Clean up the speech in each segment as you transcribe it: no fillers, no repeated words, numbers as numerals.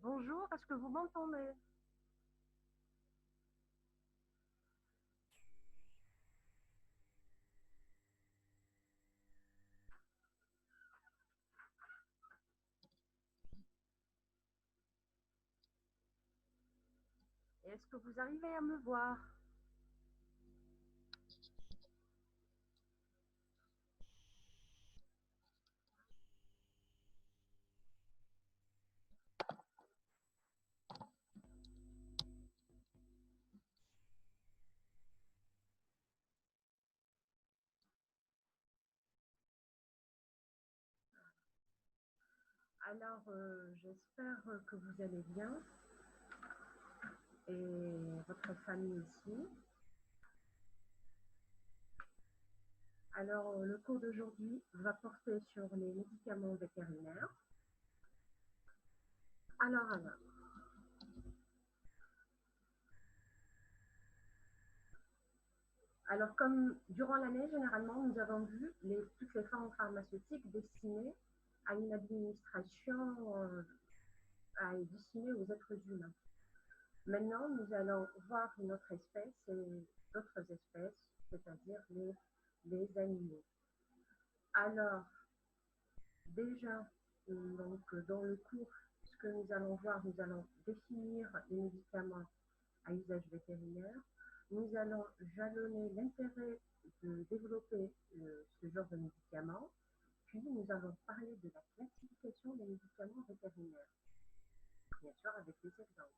Bonjour, est-ce que vous m'entendez? Est-ce que vous arrivez à me voir? Alors, j'espère que vous allez bien et votre famille aussi. Alors, le cours d'aujourd'hui va porter sur les médicaments vétérinaires. Alors, comme durant l'année, généralement, nous avons vu toutes les formes pharmaceutiques destinées à une administration destinée aux êtres humains. Maintenant, nous allons voir une autre espèce et d'autres espèces, c'est-à-dire les animaux. Alors, déjà, donc, dans le cours, ce que nous allons voir, nous allons définir les médicaments à usage vétérinaire. Nous allons jalonner l'intérêt de développer ce genre de médicaments. Puis, nous allons parler de la classification des médicaments vétérinaires, bien sûr avec des exemples.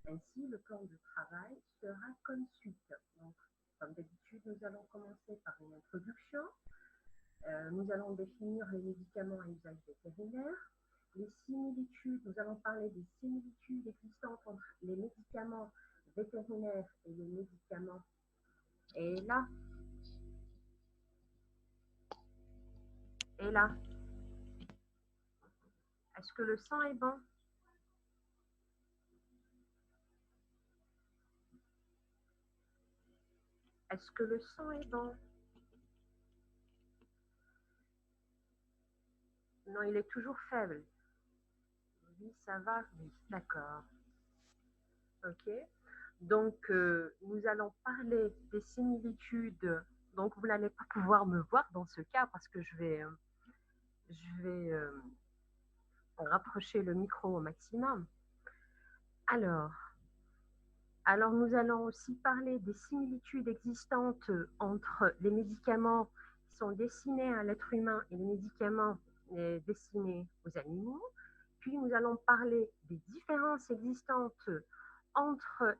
Ainsi, le plan de travail sera comme suit. Donc, comme d'habitude, nous allons commencer par une introduction. Nous allons définir les médicaments à usage vétérinaire. Les similitudes, nous allons parler des similitudes existantes entre les médicaments vétérinaires et les médicaments. Et là, est-ce que le sang est bon? Est-ce que le sang est bon? Non, il est toujours faible. Oui, ça va, oui, d'accord. Ok. Donc, nous allons parler des similitudes. Donc, vous n'allez pas pouvoir me voir dans ce cas parce que je vais rapprocher le micro au maximum. Alors, nous allons aussi parler des similitudes existantes entre les médicaments qui sont destinés à l'être humain et les médicaments destinés aux animaux. Puis, nous allons parler des différences existantes entre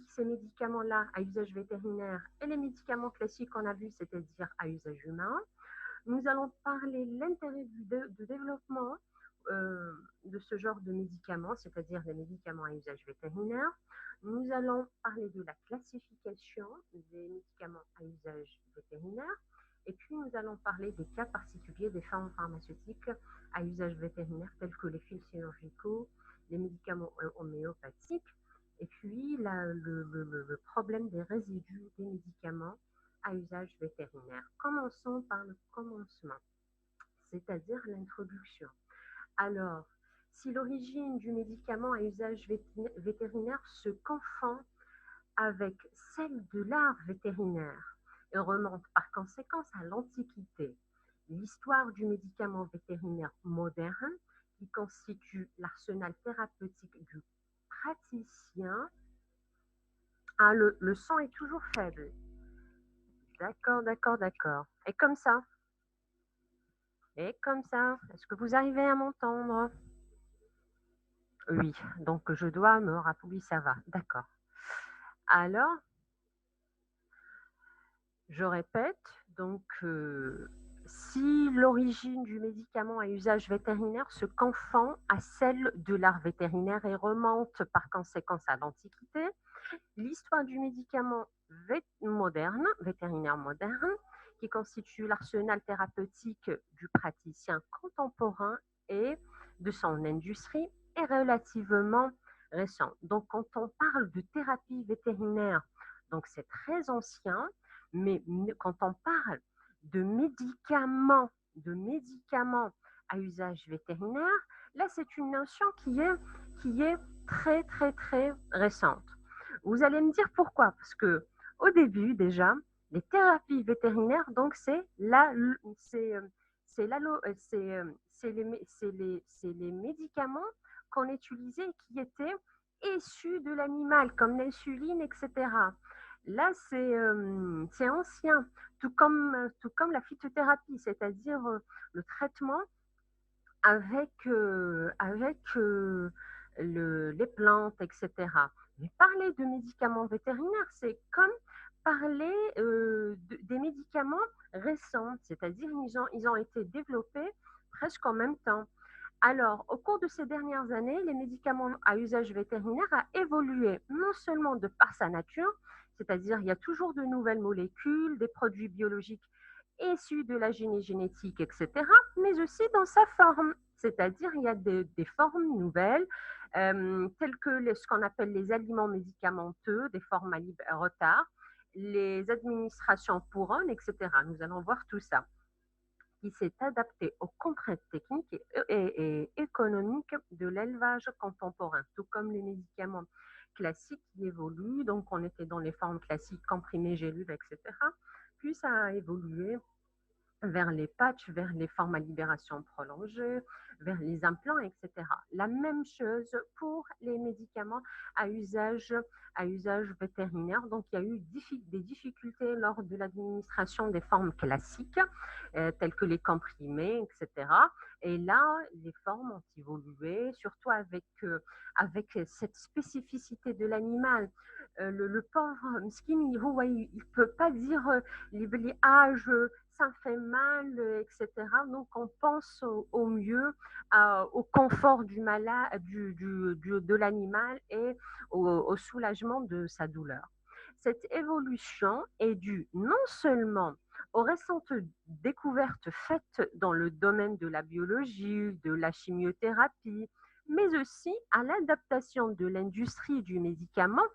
ces médicaments-là à usage vétérinaire et les médicaments classiques qu'on a vus, c'est-à-dire à usage humain. Nous allons parler de l'intérêt de développement de ce genre de médicaments, c'est-à-dire des médicaments à usage vétérinaire. Nous allons parler de la classification des médicaments à usage vétérinaire. Et puis, nous allons parler des cas particuliers des formes pharmaceutiques à usage vétérinaire, tels que les fils chirurgicaux, les médicaments homéopathiques, et puis le problème des résidus des médicaments à usage vétérinaire. Commençons par le commencement, c'est-à-dire l'introduction. Alors, si l'origine du médicament à usage vétérinaire se confond avec celle de l'art vétérinaire et remonte par conséquence à l'Antiquité, l'histoire du médicament vétérinaire moderne, qui constitue l'arsenal thérapeutique du praticien. Ah, le son est toujours faible. D'accord, d'accord, d'accord. Et comme ça, est-ce que vous arrivez à m'entendre? Oui, donc je dois me rappeler, oui, ça va, d'accord. Alors, je répète, donc, si l'origine du médicament à usage vétérinaire se confond à celle de l'art vétérinaire et remonte par conséquence à l'Antiquité, l'histoire du médicament vétérinaire moderne, qui constitue l'arsenal thérapeutique du praticien contemporain et de son industrie, est relativement récent. Donc, quand on parle de thérapie vétérinaire, donc c'est très ancien, mais quand on parle de médicaments à usage vétérinaire, Là, c'est une notion qui est très, très, très récente. Vous allez me dire pourquoi? Parce que au début, déjà, les thérapies vétérinaires, donc c'est l'allo- c'est les médicaments qu'on utilisait et qui étaient issus de l'animal, comme l'insuline, etc. Là, c'est ancien, tout comme la phytothérapie, c'est-à-dire le traitement avec les plantes, etc. Mais parler de médicaments vétérinaires, c'est comme parler des médicaments récents, c'est-à-dire ils ont été développés presque en même temps. Alors, au cours de ces dernières années, les médicaments à usage vétérinaire a évolué non seulement de par sa nature, c'est-à-dire il y a toujours de nouvelles molécules, des produits biologiques issus de la génétique, etc., mais aussi dans sa forme, c'est-à-dire il y a des formes nouvelles, telles que ce qu'on appelle les aliments médicamenteux, des formes à retard, les administrations pour hommes, etc. Nous allons voir tout ça qui s'est adapté aux contraintes techniques et économiques de l'élevage contemporain, tout comme les médicaments classiques qui évoluent. Donc, on était dans les formes classiques, comprimés, gélules, etc. Puis, ça a évolué vers les patchs, vers les formes à libération prolongée, vers les implants, etc. La même chose pour les médicaments à usage vétérinaire. Donc, il y a eu des difficultés lors de l'administration des formes classiques, telles que les comprimés, etc. Et là, les formes ont évolué, surtout avec cette spécificité de l'animal. Le pauvre Mskin, il ne peut pas dire ça fait mal, etc. Donc, on pense au mieux, au confort de l'animal et au soulagement de sa douleur. Cette évolution est due non seulement aux récentes découvertes faites dans le domaine de la biologie, de la chimiothérapie, mais aussi à l'adaptation de l'industrie du médicament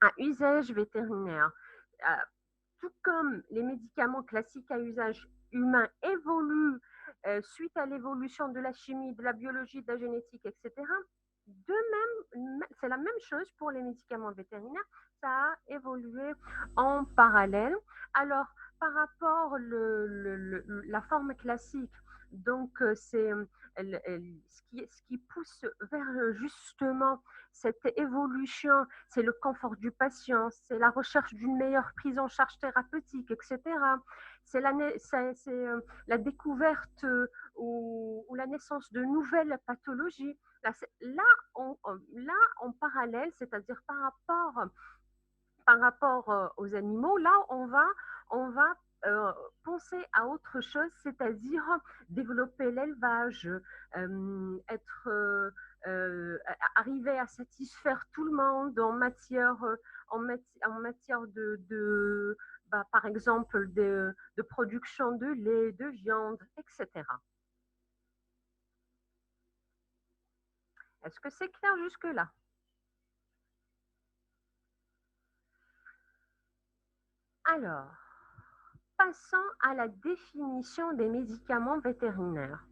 à usage vétérinaire. Euh, Tout comme les médicaments classiques à usage humain évoluent suite à l'évolution de la chimie, de la biologie, de la génétique, etc., de même, c'est la même chose pour les médicaments vétérinaires, ça a évolué en parallèle. Alors, par rapport la forme classique, donc c'est ce qui pousse vers justement cette évolution, c'est le confort du patient, c'est la recherche d'une meilleure prise en charge thérapeutique, etc. La découverte ou la naissance de nouvelles pathologies. Là, là en parallèle, c'est-à-dire par rapport aux animaux, là, on va penser à autre chose, c'est-à-dire développer l'élevage, être arriver à satisfaire tout le monde en matière par exemple, de production de lait, de viande, etc. Est-ce que c'est clair jusque-là? Alors, passons à la définition des médicaments vétérinaires.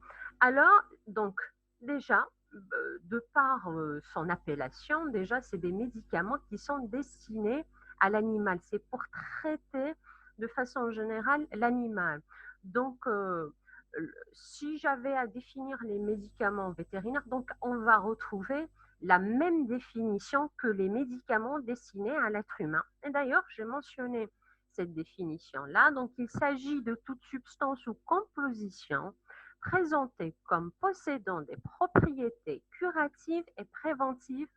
Alors, donc, déjà, de par son appellation, déjà, c'est des médicaments qui sont destinés à l'animal. C'est pour traiter de façon générale l'animal. Donc, si j'avais à définir les médicaments vétérinaires, donc on va retrouver la même définition que les médicaments destinés à l'être humain. Et d'ailleurs, j'ai mentionné cette définition-là. Donc, il s'agit de toute substance ou composition présentée comme possédant des propriétés curatives et préventives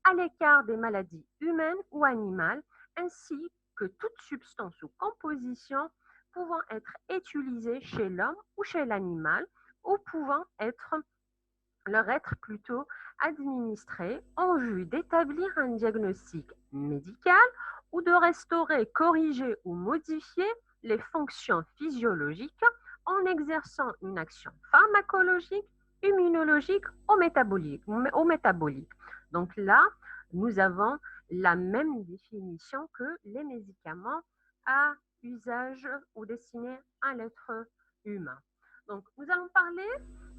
à l'écart des maladies humaines ou animales, ainsi que toute substance ou composition pouvant être utilisée chez l'homme ou chez l'animal, ou pouvant leur être plutôt administrée en vue d'établir un diagnostic médical ou de restaurer, corriger ou modifier les fonctions physiologiques en exerçant une action pharmacologique, immunologique ou métabolique. Donc là, nous avons la même définition que les médicaments à usage ou destinés à l'être humain. Donc, nous allons parler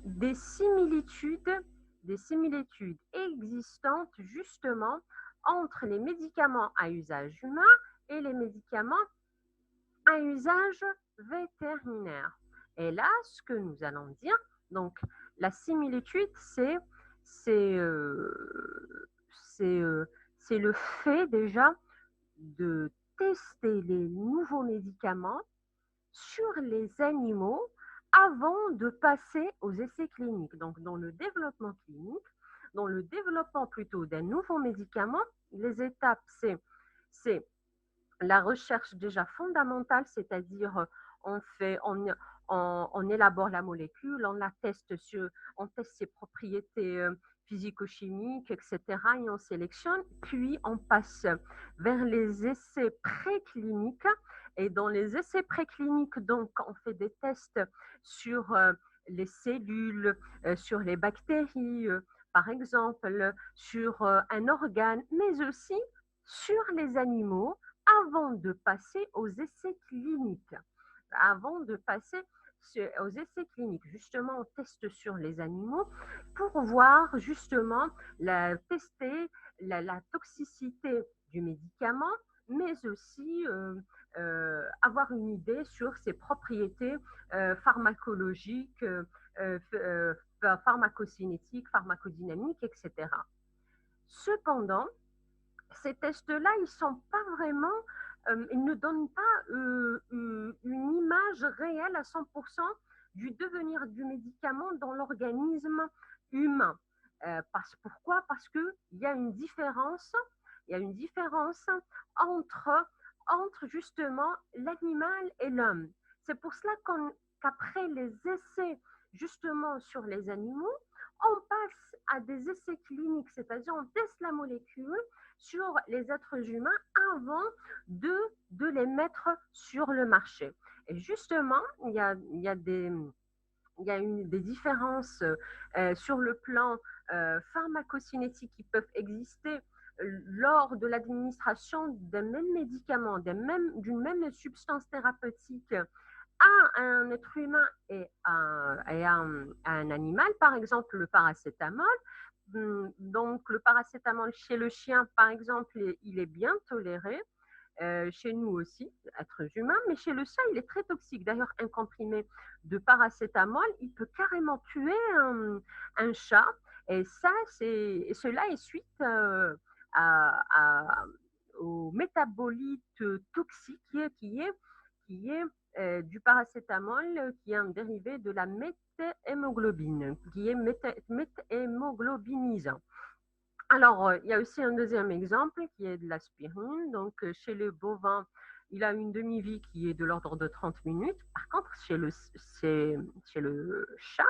des similitudes existantes justement entre les médicaments à usage humain et les médicaments à usage vétérinaire. Et là, ce que nous allons dire, donc la similitude, c'est c'est euh, c'est le fait déjà de tester les nouveaux médicaments sur les animaux avant de passer aux essais cliniques. Donc, dans le développement clinique, dans le développement plutôt d'un nouveau médicament, les étapes, c'est la recherche déjà fondamentale, c'est-à-dire on fait, on élabore la molécule, on teste ses propriétés physico-chimiques, etc. Et on sélectionne, puis on passe vers les essais précliniques. Et dans les essais précliniques, donc, on fait des tests sur les cellules, sur les bactéries, par exemple, sur un organe, mais aussi sur les animaux avant de passer aux essais cliniques. Avant de passer aux essais cliniques, justement, on teste sur les animaux pour voir justement tester la toxicité du médicament, mais aussi avoir une idée sur ses propriétés pharmacologiques, pharmacocinétiques, pharmacodynamiques, etc. Cependant, ces tests-là, ils sont pas vraiment, ils ne donnent pas une image réelle à 100% du devenir du médicament dans l'organisme humain. Pourquoi? Parce qu'il y a une différence, il y a une différence entre, entre justement l'animal et l'homme. C'est pour cela qu'après les essais justement sur les animaux, on passe à des essais cliniques, c'est-à-dire on teste la molécule sur les êtres humains avant de les mettre sur le marché. Et justement, il y a des différences sur le plan pharmacocinétique qui peuvent exister lors de l'administration d'un même médicament, d'une même substance thérapeutique à un être humain et à un animal, par exemple le paracétamol. Donc, le paracétamol chez le chien, par exemple, il est bien toléré. Chez nous aussi, êtres humains, mais chez le chat, il est très toxique. D'ailleurs, un comprimé de paracétamol, il peut carrément tuer un chat. Et cela est suite à, à, au métabolite toxique qui est du paracétamol, qui est un dérivé de la méthémoglobine, qui est méthémoglobinisant. Alors, il y a aussi un deuxième exemple qui est de l'aspirine. Donc, chez les bovins, il a une demi-vie qui est de l'ordre de 30 minutes. Par contre, chez le chat,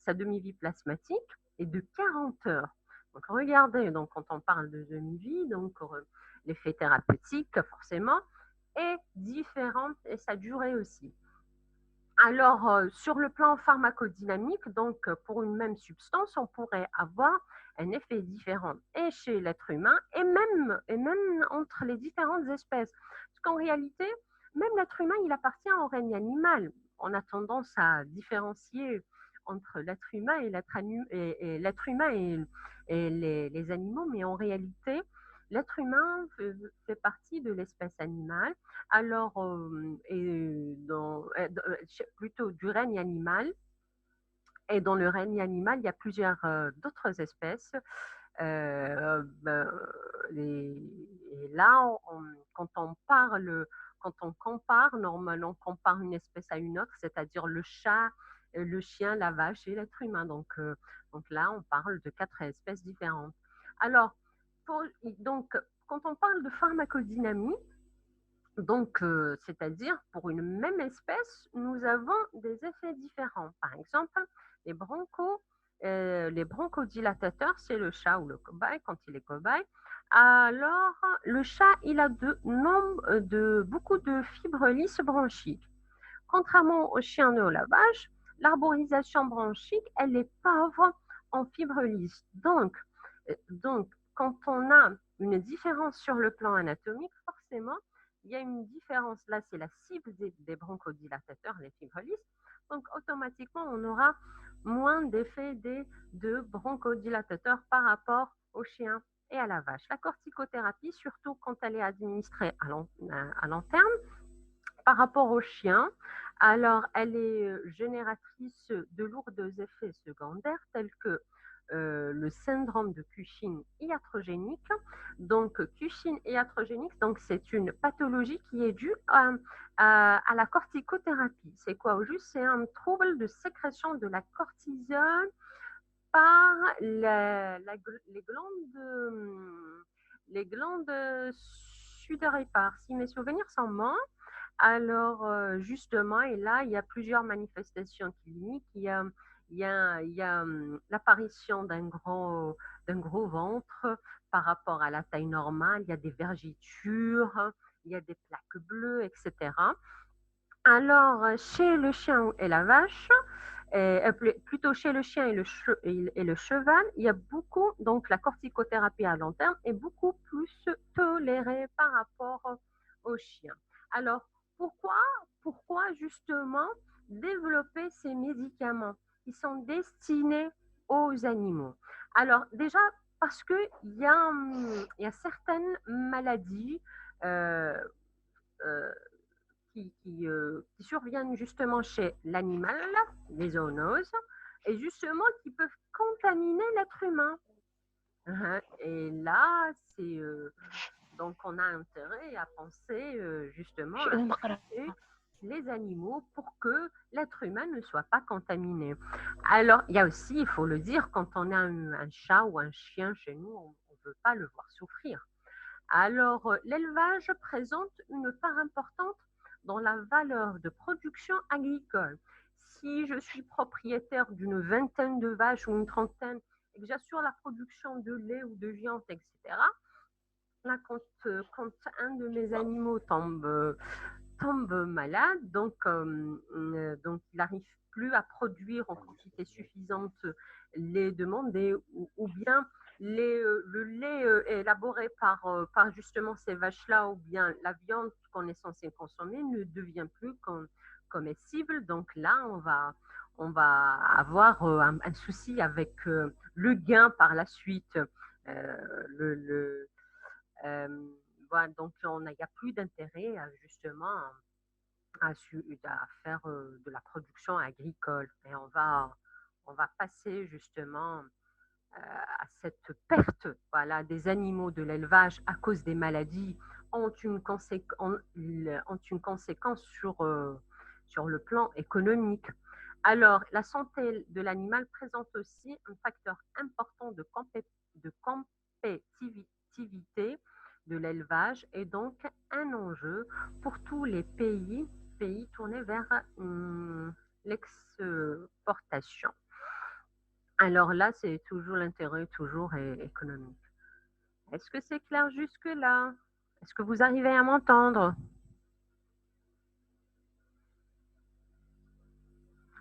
sa demi-vie plasmatique est de 40 heures. Donc, regardez, donc, quand on parle de demi-vie, donc l'effet thérapeutique, forcément, est différent et sa durée aussi. Alors, sur le plan pharmacodynamique, donc pour une même substance, on pourrait avoir un effet différent et chez l'être humain et même entre les différentes espèces. Parce qu'en réalité, même l'être humain, il appartient au règne animal. On a tendance à différencier entre l'être humain et l'être humain et les animaux, mais en réalité, l'être humain fait partie de l'espèce animale. Alors, plutôt du règne animal. Et dans le règne animal, il y a plusieurs d'autres espèces. Ben, et là, quand on compare, normalement, on compare une espèce à une autre, c'est-à-dire le chat, le chien, la vache et l'être humain. Donc là, on parle de 4 espèces différentes. Alors, donc, quand on parle de pharmacodynamie, donc, c'est-à-dire pour une même espèce, nous avons des effets différents. Par exemple, les bronchodilatateurs, c'est le chat ou le cobaye quand il est cobaye. Alors, le chat, il a beaucoup de fibres lisses bronchiques. Contrairement au chien et au lavage, l'arborisation bronchique, elle est pauvre en fibres lisses. Donc, quand on a une différence sur le plan anatomique, forcément, il y a une différence. Là, c'est la cible des bronchodilatateurs, les fibres lisses. Donc, automatiquement, on aura moins d'effet de bronchodilatateurs par rapport au chien et à la vache. La corticothérapie, surtout quand elle est administrée à long terme, par rapport au chien, alors elle est génératrice de lourds effets secondaires tels que le syndrome de Cushing iatrogénique. Donc, Cushing iatrogénique, donc c'est une pathologie qui est due à la corticothérapie. C'est quoi au juste? C'est un trouble de sécrétion de la cortisone par les glandes sudoripares. Si mes souvenirs sont bons, alors, justement, et là, il y a plusieurs manifestations cliniques. Il y a l'apparition d'un gros ventre par rapport à la taille normale. Il y a des vergetures, il y a des plaques bleues, etc. Alors, chez le chien et la vache, plutôt chez le chien et le cheval, il y a beaucoup, donc la corticothérapie à long terme est beaucoup plus tolérée par rapport au chien. Alors, pourquoi, pourquoi justement développer ces médicaments qui sont destinés aux animaux? Alors, déjà, parce qu'il y a certaines maladies euh, euh, qui surviennent justement chez l'animal, les zoonoses, et justement qui peuvent contaminer l'être humain. Et là, donc on a intérêt à penser justement à traiter les animaux pour que l'être humain ne soit pas contaminé. Alors, il y a aussi, il faut le dire, quand on a un chat ou un chien chez nous, on ne veut pas le voir souffrir. Alors, l'élevage présente une part importante dans la valeur de production agricole. Si je suis propriétaire d'une vingtaine de vaches ou une trentaine et que j'assure la production de lait ou de viande, etc., là, quand un de mes animaux tombe malade, donc il n'arrive plus à produire en quantité suffisante les demandées, ou bien le lait élaboré par justement ces vaches-là, ou bien la viande qu'on est censé consommer ne devient plus comestible. Donc là, on va avoir un souci avec le gain par la suite. Le, euh, voilà, donc il n'y a plus d'intérêt justement à faire de la production agricole. Et on va passer justement à cette perte, voilà, des animaux de l'élevage à cause des maladies ont une conséquence sur le plan économique. Alors, la santé de l'animal présente aussi un facteur important de compétitivité de l'élevage et donc un enjeu pour tous les pays tournés vers l'exportation. Alors là, c'est toujours l'intérêt, toujours économique. Est-ce que c'est clair jusque-là? Est-ce que vous arrivez à m'entendre?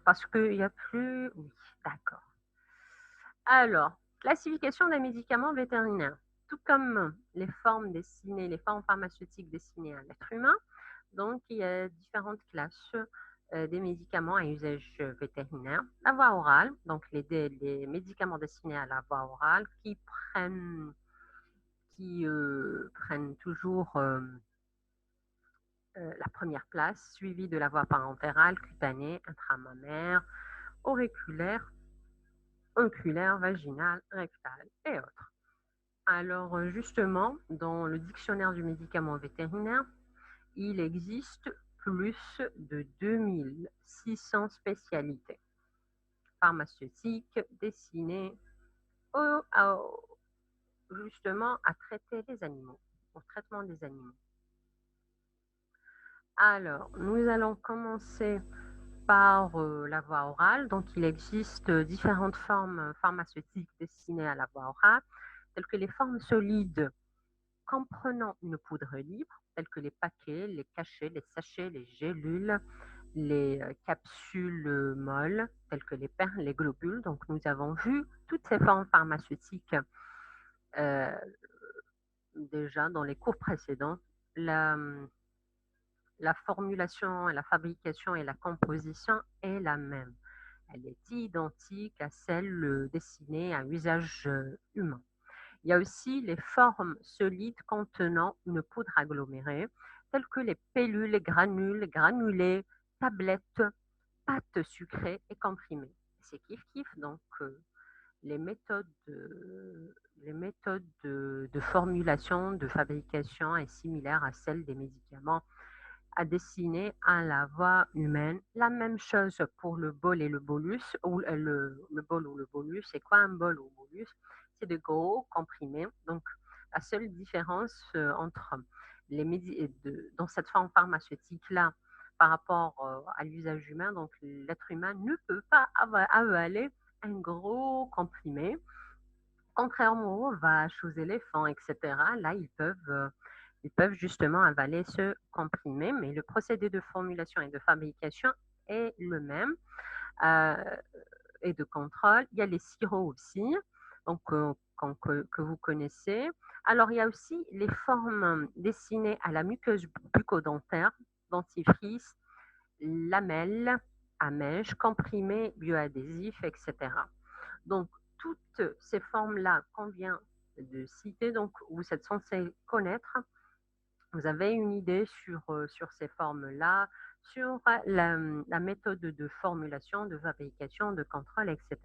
Parce qu'il n'y a plus... Oui, d'accord. Alors, classification des médicaments vétérinaires. Tout comme les formes pharmaceutiques destinées à l'être humain, donc il y a différentes classes des médicaments à usage vétérinaire. La voie orale, donc les médicaments destinés à la voie orale qui prennent toujours la première place, suivie de la voie parentérale, cutanée, intramammaire, auriculaire, oculaire, vaginale, rectale et autres. Alors justement, dans le dictionnaire du médicament vétérinaire, il existe plus de 2600 spécialités pharmaceutiques destinées justement à traiter les animaux, au traitement des animaux. Alors, nous allons commencer par la voie orale. Donc, il existe différentes formes pharmaceutiques destinées à la voie orale, telles que les formes solides comprenant une poudre libre, telles que les paquets, les cachets, les sachets, les gélules, les capsules molles, telles que les perles, les globules. Donc, nous avons vu toutes ces formes pharmaceutiques déjà dans les cours précédents. La formulation, la fabrication et la composition est la même. elle est identique à celle dessinée à usage humain. Il y a aussi les formes solides contenant une poudre agglomérée, telles que les pellules, les granules, granulés, tablettes, pâtes sucrées et comprimées. C'est kiff-kiff, donc les méthodes de formulation, de fabrication est similaire à celle des médicaments à dessiner à la voix humaine. La même chose pour le bol et le bolus, ou le bol ou le bolus. C'est quoi un bol ou bolus? C'est de gros comprimés. Donc, la seule différence entre dans cette forme pharmaceutique-là par rapport à l'usage humain, donc l'être humain ne peut pas avaler un gros comprimé. Contrairement aux vaches, aux éléphants, etc., là, ils peuvent justement avaler ce comprimé, mais le procédé de formulation et de fabrication est le même euh, et de contrôle. Il y a les sirops aussi, donc, que vous connaissez. Alors, il y a aussi les formes destinées à la muqueuse bucco-dentaire, dentifrice, lamelles, à mèche, comprimés bioadhésifs, etc. Donc, toutes ces formes-là qu'on vient de citer, donc vous êtes censé connaître, vous avez une idée sur ces formes-là, sur la méthode de formulation, de fabrication, de contrôle, etc.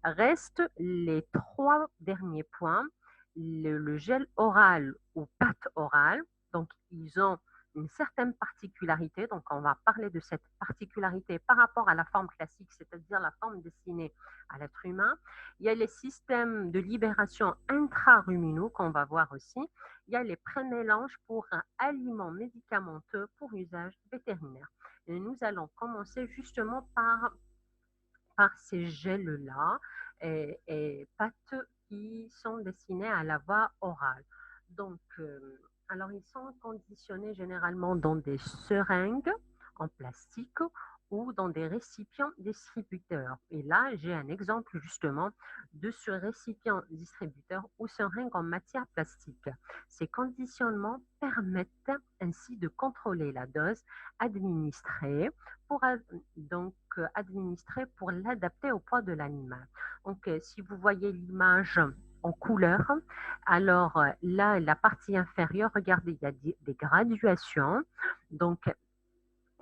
Restent les trois derniers points, le gel oral ou pâte orale. Donc, ils ont une certaine particularité. Donc, on va parler de cette particularité par rapport à la forme classique, c'est-à-dire la forme destinée à l'être humain. Il y a les systèmes de libération intraruminaux qu'on va voir aussi. Il y a les prémélanges pour un aliment médicamenteux pour usage vétérinaire. Et nous allons commencer justement par ces gels-là et pâtes qui sont destinés à la voie orale. Donc, alors ils sont conditionnés généralement dans des seringues en plastique ou dans des récipients distributeurs. Et là, j'ai un exemple justement de ce récipient distributeur ou seringue en matière plastique. Ces conditionnements permettent ainsi de contrôler la dose administrée pour administrer pour l'adapter au poids de l'animal. Donc, si vous voyez l'image en couleur, alors là, la partie inférieure, regardez, il y a des graduations. Donc,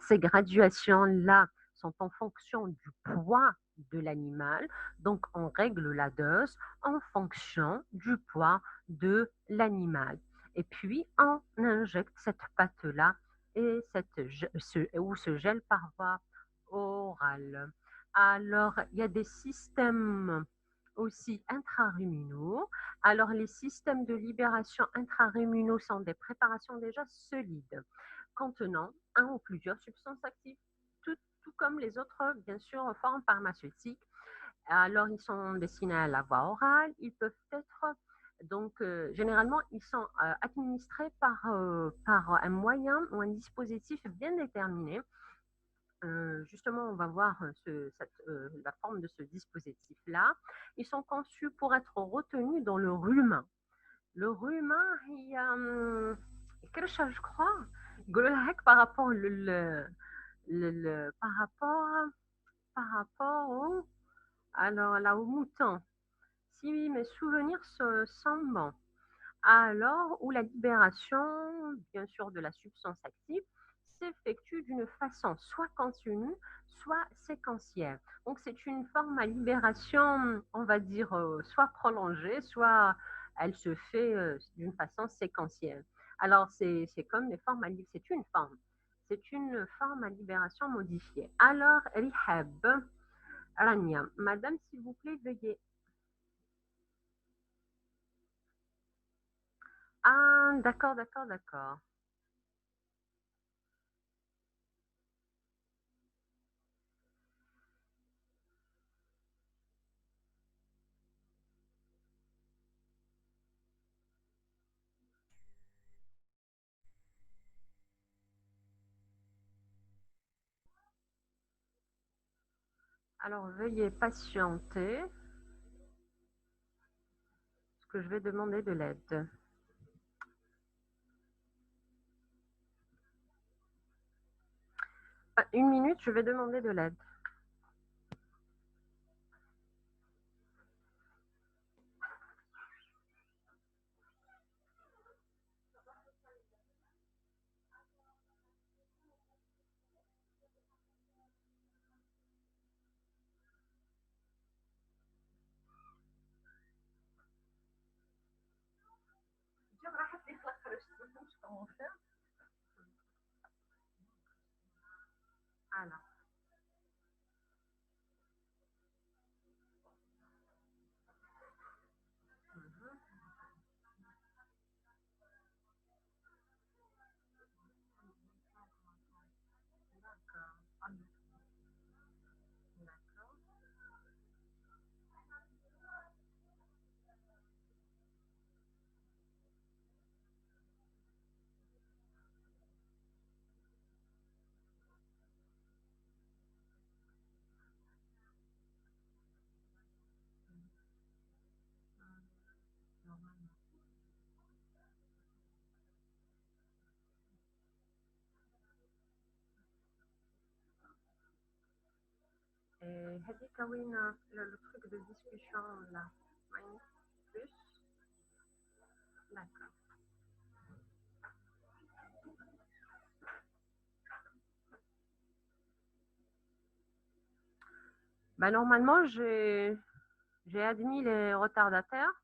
ces graduations-là sont en fonction du poids de l'animal. Donc, on règle la dose en fonction du poids de l'animal. Et puis, on injecte cette pâte-là et ce gel par voie orale. Alors, il y a des systèmes aussi intraruminaux. Alors, les systèmes de libération intraruminaux sont des préparations déjà solides contenant un ou plusieurs substances actives, tout comme les autres, bien sûr, formes pharmaceutiques. Alors, ils sont destinés à la voie orale. Ils peuvent être, donc, généralement, ils sont administrés par un moyen ou un dispositif bien déterminé. Justement, on va voir la forme de ce dispositif-là. Ils sont conçus pour être retenus dans le rumen. Le rumen, il y a quelque chose, je crois, par rapport par rapport alors là, au mouton. Si mes souvenirs sont bons. Alors, où la libération, bien sûr, de la substance active s'effectue d'une façon soit continue, soit séquentielle. Donc, c'est une forme à libération, on va dire, soit prolongée, soit elle se fait d'une façon séquentielle. Alors, c'est comme les formes à libération, c'est une forme. C'est une forme à libération modifiée. Alors, Rihab, Rania, madame, s'il vous plaît, veuillez. Ah, d'accord, d'accord, d'accord. Alors, veuillez patienter, parce que je vais demander de l'aide. Une minute, je vais demander de l'aide. Et هذيك وين le truc de discussion là plus d'accord. Bah, normalement, j'ai admis les retardataires.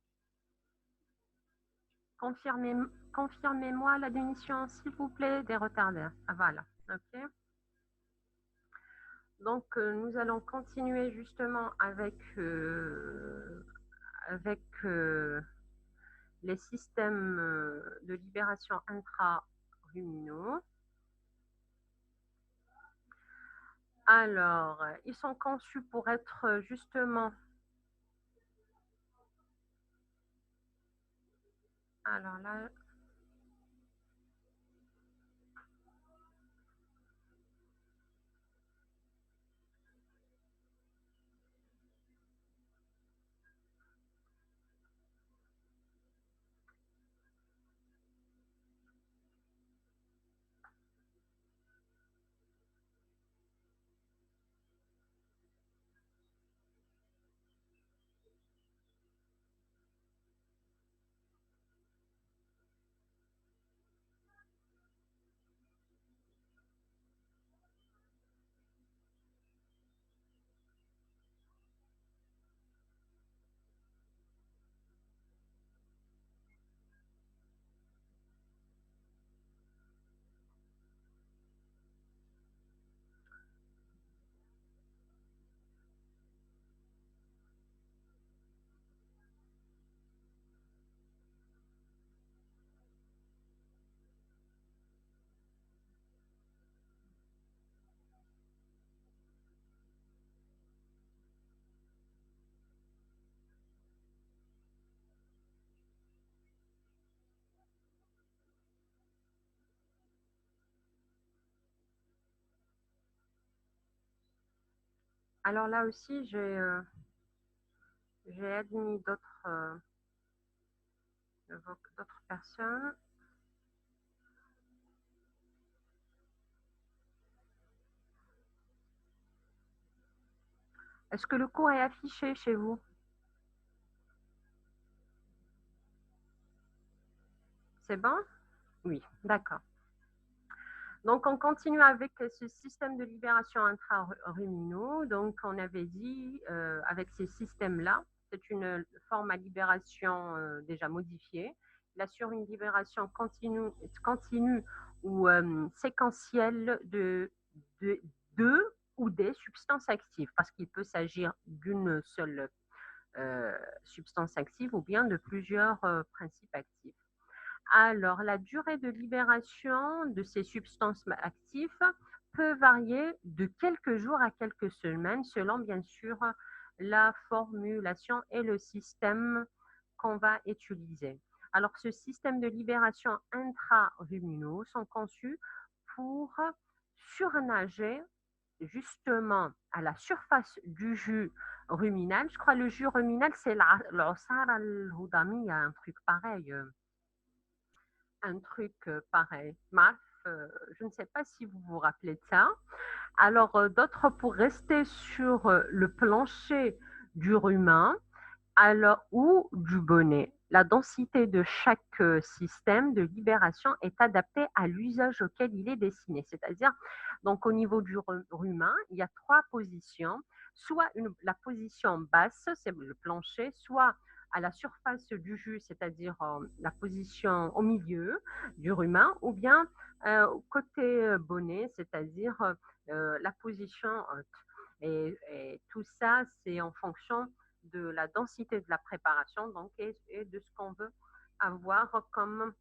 Confirmez-moi la démission, s'il vous plaît, des retardataires. Ah, voilà. OK. Donc, nous allons continuer justement avec les systèmes de libération intra-ruminaux. Alors, ils sont conçus pour être justement... Alors là... Alors là aussi, j'ai admis d'autres personnes. Est-ce que le cours est affiché chez vous? C'est bon? Oui, d'accord. Donc, on continue avec ce système de libération intra-ruminaux. Donc, on avait dit, avec ces systèmes-là, c'est une forme à libération déjà modifiée. Il assure une libération continue ou séquentielle de ou des substances actives, parce qu'il peut s'agir d'une seule substance active ou bien de plusieurs principes actifs. Alors, la durée de libération de ces substances actives peut varier de quelques jours à quelques semaines, selon bien sûr la formulation et le système qu'on va utiliser. Alors, ce système de libération intra-ruminaux sont conçus pour surnager justement à la surface du jus ruminal. Je crois que le jus ruminal, c'est l'osara al-houdami, un truc pareil. Un truc pareil. Marf, je ne sais pas si vous vous rappelez de ça. Alors, d'autres pour rester sur le plancher du rumin alors, ou du bonnet. La densité de chaque système de libération est adaptée à l'usage auquel il est destiné. C'est-à-dire, donc au niveau du rumin, il y a trois positions. Soit la position basse, c'est le plancher, soit à la surface du jus, c'est-à-dire la position au milieu du rumin, ou bien côté bonnet, c'est-à-dire la position haute. Et tout ça, c'est en fonction de la densité de la préparation donc, et de ce qu'on veut avoir comme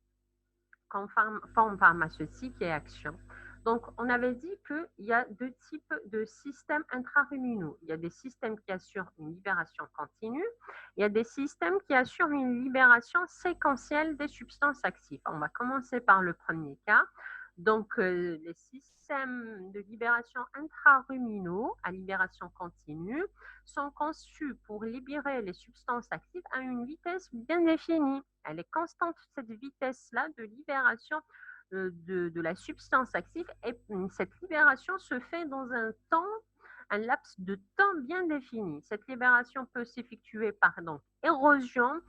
forme pharmaceutique et action. Donc, on avait dit qu'il y a deux types de systèmes intraruminaux. Il y a des systèmes qui assurent une libération continue. Il y a des systèmes qui assurent une libération séquentielle des substances actives. On va commencer par le premier cas. Donc, les systèmes de libération intraruminaux à libération continue sont conçus pour libérer les substances actives à une vitesse bien définie. Elle est constante, cette vitesse-là de libération de la substance active, et cette libération se fait dans un laps de temps bien défini. Cette libération peut s'effectuer par donc érosion,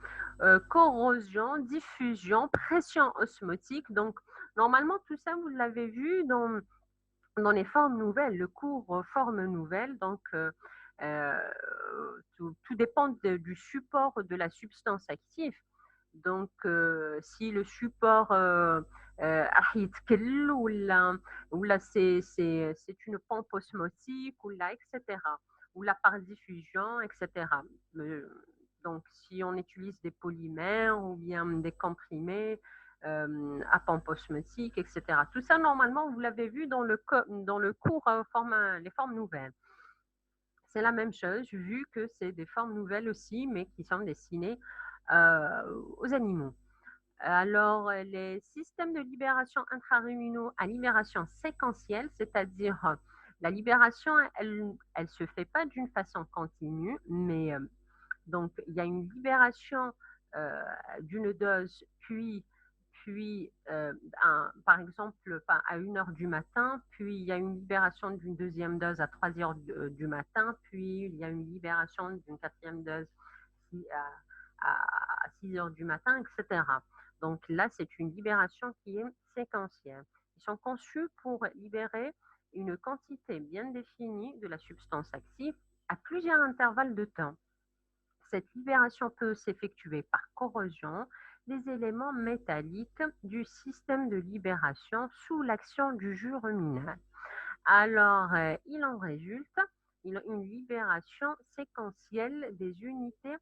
corrosion, diffusion, pression osmotique. Donc, normalement, tout ça, vous l'avez vu dans les formes nouvelles, le cours forme nouvelle. Donc, euh, tout dépend du support de la substance active. Donc, si le support يتكل ولا c'est une pompe osmotique ou là, etc. Ou là par diffusion, etc. Euh, donc, si on utilise des polymères ou bien des comprimés à pompe osmotique, etc. Tout ça, normalement, vous l'avez vu dans le cours les formes nouvelles. C'est la même chose, vu que c'est des formes nouvelles aussi, mais qui sont destinées aux animaux. Alors, les systèmes de libération intraruminaux à libération séquentielle, c'est-à-dire la libération, elle ne se fait pas d'une façon continue, mais donc il y a une libération d'une dose, puis par exemple à 1 heure du matin, puis il y a une libération d'une deuxième dose à 3 heures du matin, puis il y a une libération d'une quatrième dose à 6 heures du matin, etc. Donc là, c'est une libération qui est séquentielle. Ils sont conçus pour libérer une quantité bien définie de la substance active à plusieurs intervalles de temps. Cette libération peut s'effectuer par corrosion des éléments métalliques du système de libération sous l'action du jus ruminal. Alors, il en résulte une libération séquentielle des unités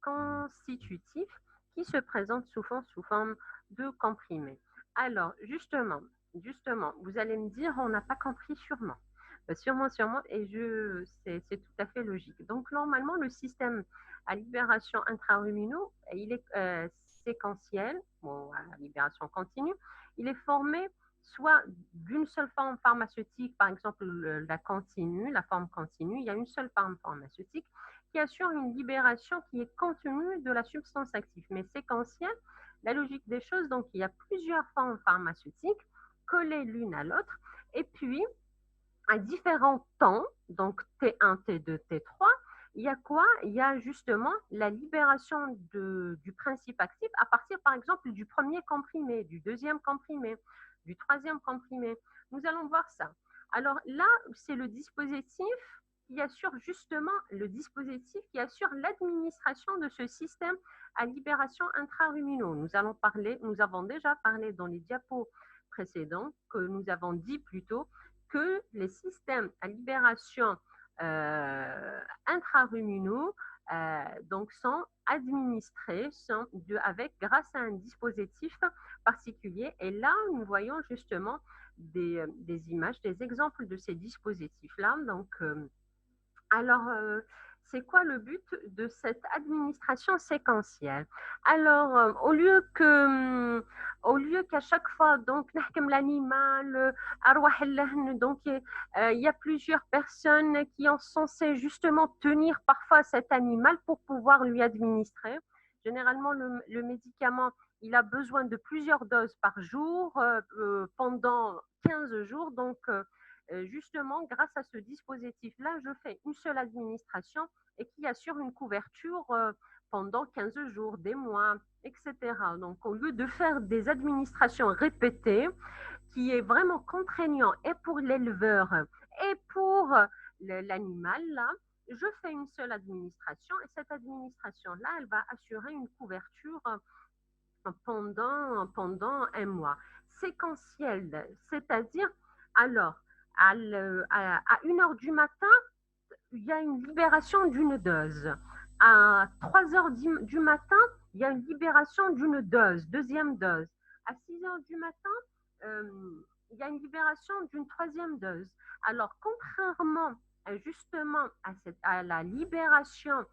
constitutives qui se présentent souvent sous forme de comprimés. Alors, justement, vous allez me dire, on n'a pas compris sûrement. Sûrement, et c'est tout à fait logique. Donc, normalement, le système à libération intraruminaux, il est séquentiel, bon, à libération continue, il est formé soit d'une seule forme pharmaceutique, par exemple la forme continue, il y a une seule forme pharmaceutique qui assure une libération qui est contenue de la substance active, mais séquentielle. La logique des choses, donc il y a plusieurs formes pharmaceutiques collées l'une à l'autre, et puis à différents temps, donc T1, T2, T3, il y a quoi? Il y a justement la libération du principe actif à partir, par exemple, du premier comprimé, du deuxième comprimé, du troisième comprimé. Nous allons voir ça. Alors là, c'est le dispositif qui assure justement le dispositif qui assure l'administration de ce système à libération intraruminaux. Nous avons déjà parlé dans les diapos précédents, que nous avons dit plutôt que les systèmes à libération intraruminaux donc sont administrés grâce à un dispositif particulier. Et là, nous voyons justement des images, des exemples de ces dispositifs-là. Donc, alors, c'est quoi le but de cette administration séquentielle? Alors, au lieu qu'à chaque fois, donc, نحكم l'animal, أرواح اللهن, donc, il y a plusieurs personnes qui sont censées justement tenir parfois cet animal pour pouvoir lui administrer. Généralement, le médicament, il a besoin de plusieurs doses par jour pendant 15 jours. Donc, justement, grâce à ce dispositif-là, je fais une seule administration et qui assure une couverture pendant 15 jours, des mois, etc. Donc, au lieu de faire des administrations répétées, qui est vraiment contraignant et pour l'éleveur et pour l'animal, là, je fais une seule administration et cette administration-là, elle va assurer une couverture pendant un mois. Séquentiel, c'est-à-dire, alors, à 1 heure du matin, il y a une libération d'une dose. À 3 heures du matin, il y a une libération d'une dose, deuxième dose. À 6 heures du matin, il y a une libération d'une troisième dose. Alors, contrairement justement à la libération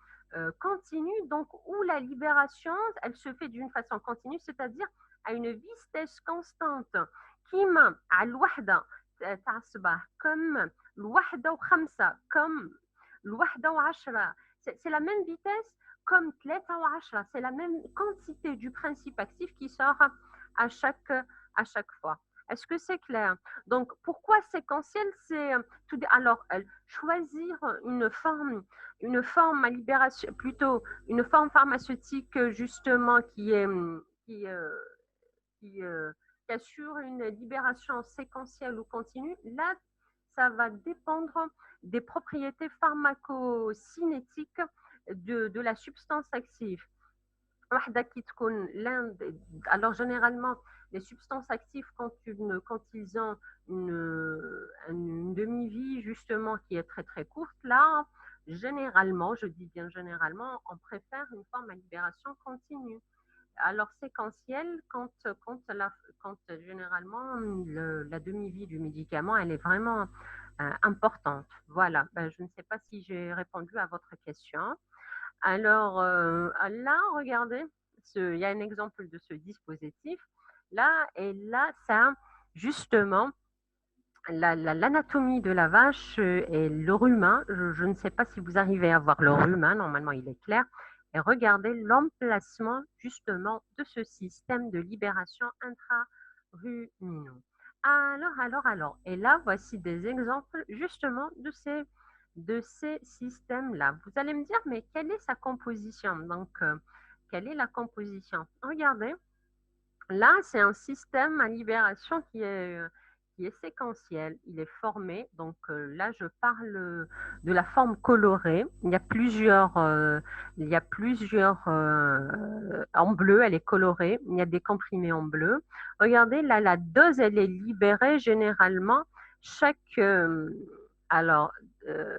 continue, donc où la libération, elle se fait d'une façon continue, c'est-à-dire à une vitesse constante كيما على الوحدة تاع الصباح، comme الوحدة و5 comme الوحدة و10 c'est la même vitesse comme 3 و10 c'est la même quantité du principe actif qui sort à chaque fois. Est-ce que c'est clair? Donc, pourquoi séquentiel? C'est alors choisir une forme à libération, plutôt une forme pharmaceutique justement qui, euh, qui, euh, qui assure une libération séquentielle ou continue. Là, ça va dépendre des propriétés pharmacocinétiques de la substance active. Alors généralement, les substances actives, quand ils ont une demi-vie justement qui est très très courte, là, généralement, je dis bien généralement, on préfère une forme à libération continue. Alors séquentielle, quand généralement la demi-vie du médicament, elle est vraiment importante. Voilà, ben, je ne sais pas si j'ai répondu à votre question. Alors là, regardez, il y a un exemple de ce dispositif. Là, et là, ça, justement, l'anatomie de la vache et le rumen, je ne sais pas si vous arrivez à voir le rumen, normalement il est clair, et regardez l'emplacement justement de ce système de libération intra-ruminaux. Alors, et là voici des exemples justement de ces systèmes-là. Vous allez me dire, mais quelle est sa composition? Donc, quelle est la composition? Regardez, là, c'est un système à libération qui est séquentiel. Il est formé, donc là, je parle de la forme colorée. Il y a plusieurs en bleu, elle est colorée. Il y a des comprimés en bleu. Regardez, là, la dose, elle est libérée généralement chaque, alors, euh,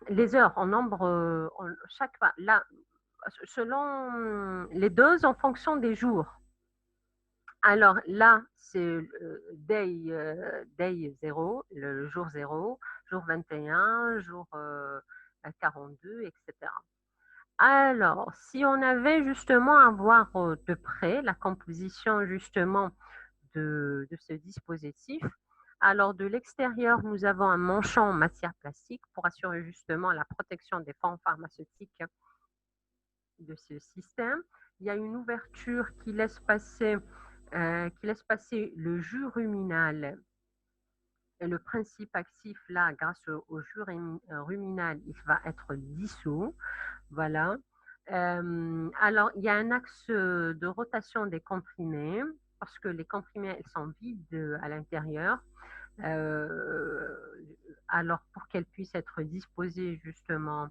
les heures en nombre, là, selon les doses en fonction des jours. Alors là, c'est day 0, le jour 0, jour 21, jour 42, etc. Alors, si on avait justement à voir de près la composition justement de ce dispositif, alors de l'extérieur, nous avons un manchon en matière plastique pour assurer justement la protection des formes pharmaceutiques de ce système. Il y a une ouverture qui laisse passer le jus ruminal. Et le principe actif, là, grâce au jus ruminal, il va être dissous. Voilà. Alors, il y a un axe de rotation des comprimés, parce que les comprimés, elles sont vides à l'intérieur. Euh, alors, pour qu'elles puissent être disposées justement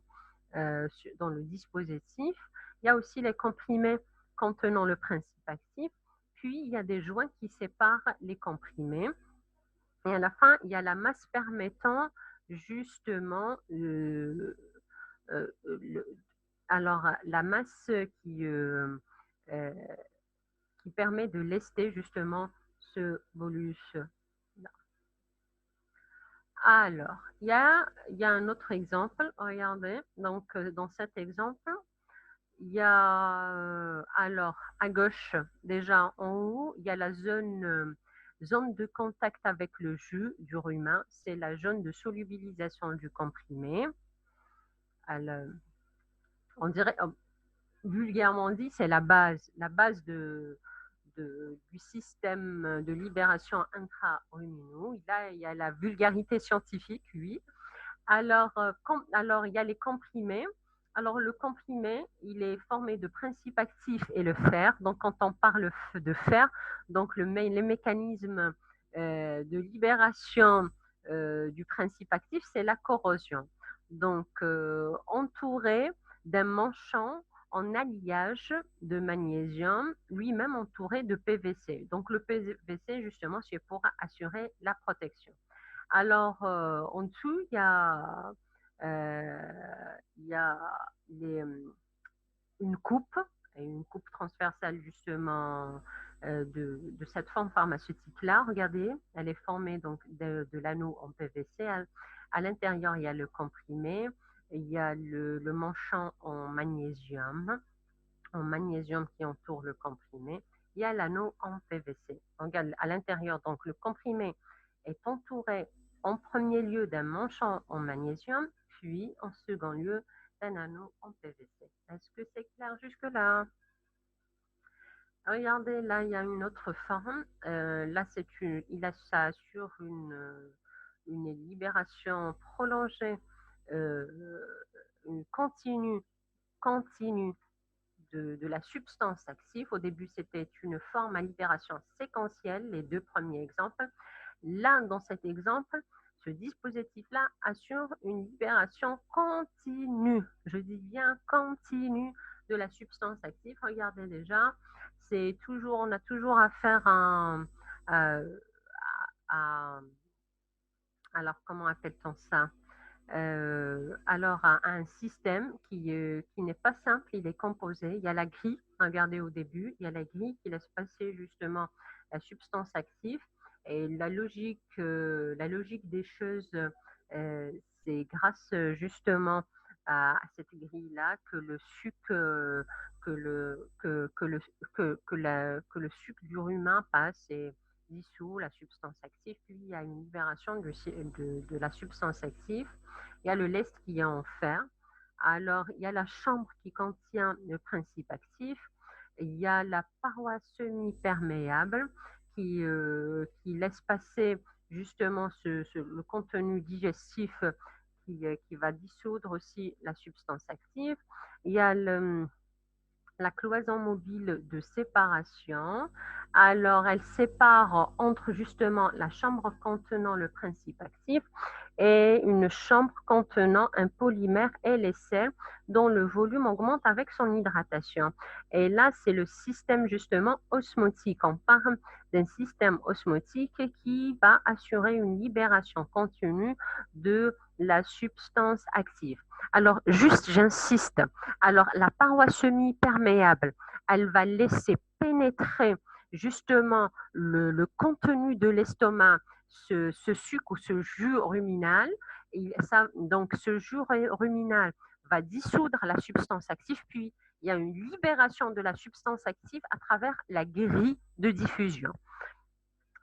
dans le dispositif. Il y a aussi les comprimés contenant le principe actif. Puis, il y a des joints qui séparent les comprimés. Et à la fin, il y a la masse permettant justement alors la masse euh, qui permet de lester justement ce bolus. Alors, il y a un autre exemple, regardez. Donc, dans cet exemple, il y a, alors, à gauche, déjà en haut, il y a la zone de contact avec le jus du rumen. C'est la zone de solubilisation du comprimé. Alors, on dirait, vulgairement dit, c'est la base du système de libération intra-ruminaux. Là, il y a la vulgarité scientifique, oui. Alors, il y a les comprimés. Alors, le comprimé, il est formé de principe actif et le fer. Donc, quand on parle de fer, donc les mécanismes de libération du principe actif, c'est la corrosion. Donc, entouré d'un manchon en alliage de magnésium, lui-même entouré de PVC. Donc, le PVC, justement, c'est pour assurer la protection. Alors, en dessous, il y a une coupe transversale justement de cette forme pharmaceutique-là. Regardez, elle est formée donc de l'anneau en PVC. À l'intérieur, il y a le comprimé, il y a le manchon en magnésium qui entoure le comprimé. il y a l'anneau en PVC. Regarde, à l'intérieur, donc le comprimé est entouré en premier lieu d'un manchon en magnésium, puis en second lieu d'un anneau en PVC. Est-ce que c'est clair jusque-là? Regardez, là, il y a une autre forme. Là, ça assure une libération prolongée, euh, une continue de la substance active. Au début, c'était une forme à libération séquentielle, les deux premiers exemples. Là, dans cet exemple, ce dispositif-là assure une libération continue. Je dis bien continue de la substance active. Regardez déjà, on a toujours affaire à alors comment appelle-t-on ça? Alors à un système qui n'est pas simple, il est composé. Il y a la grille, regardez au début, il y a la grille qui laisse passer justement la substance active. Et la logique des choses, c'est grâce justement à cette grille-là que le sucre, que le sucre du rumain passe et dissout la substance active, puis il y a une libération de la substance active. Il y a le lest qui est en fer. Alors, il y a la chambre qui contient le principe actif. Il y a la paroi semi-perméable qui laisse passer justement le contenu digestif qui va dissoudre aussi la substance active. Il y a la cloison mobile de séparation. Alors, elle sépare entre justement la chambre contenant le principe actif et une chambre contenant un polymère et les sels dont le volume augmente avec son hydratation. Et là, c'est le système justement osmotique. On parle d'un système osmotique qui va assurer une libération continue de la substance active. Alors, juste, j'insiste. Alors, la paroi semi-perméable, elle va laisser pénétrer justement le contenu de l'estomac, ce sucre ou ce jus ruminal. Donc, ce jus ruminal va dissoudre la substance active, puis il y a une libération de la substance active à travers la grille de diffusion.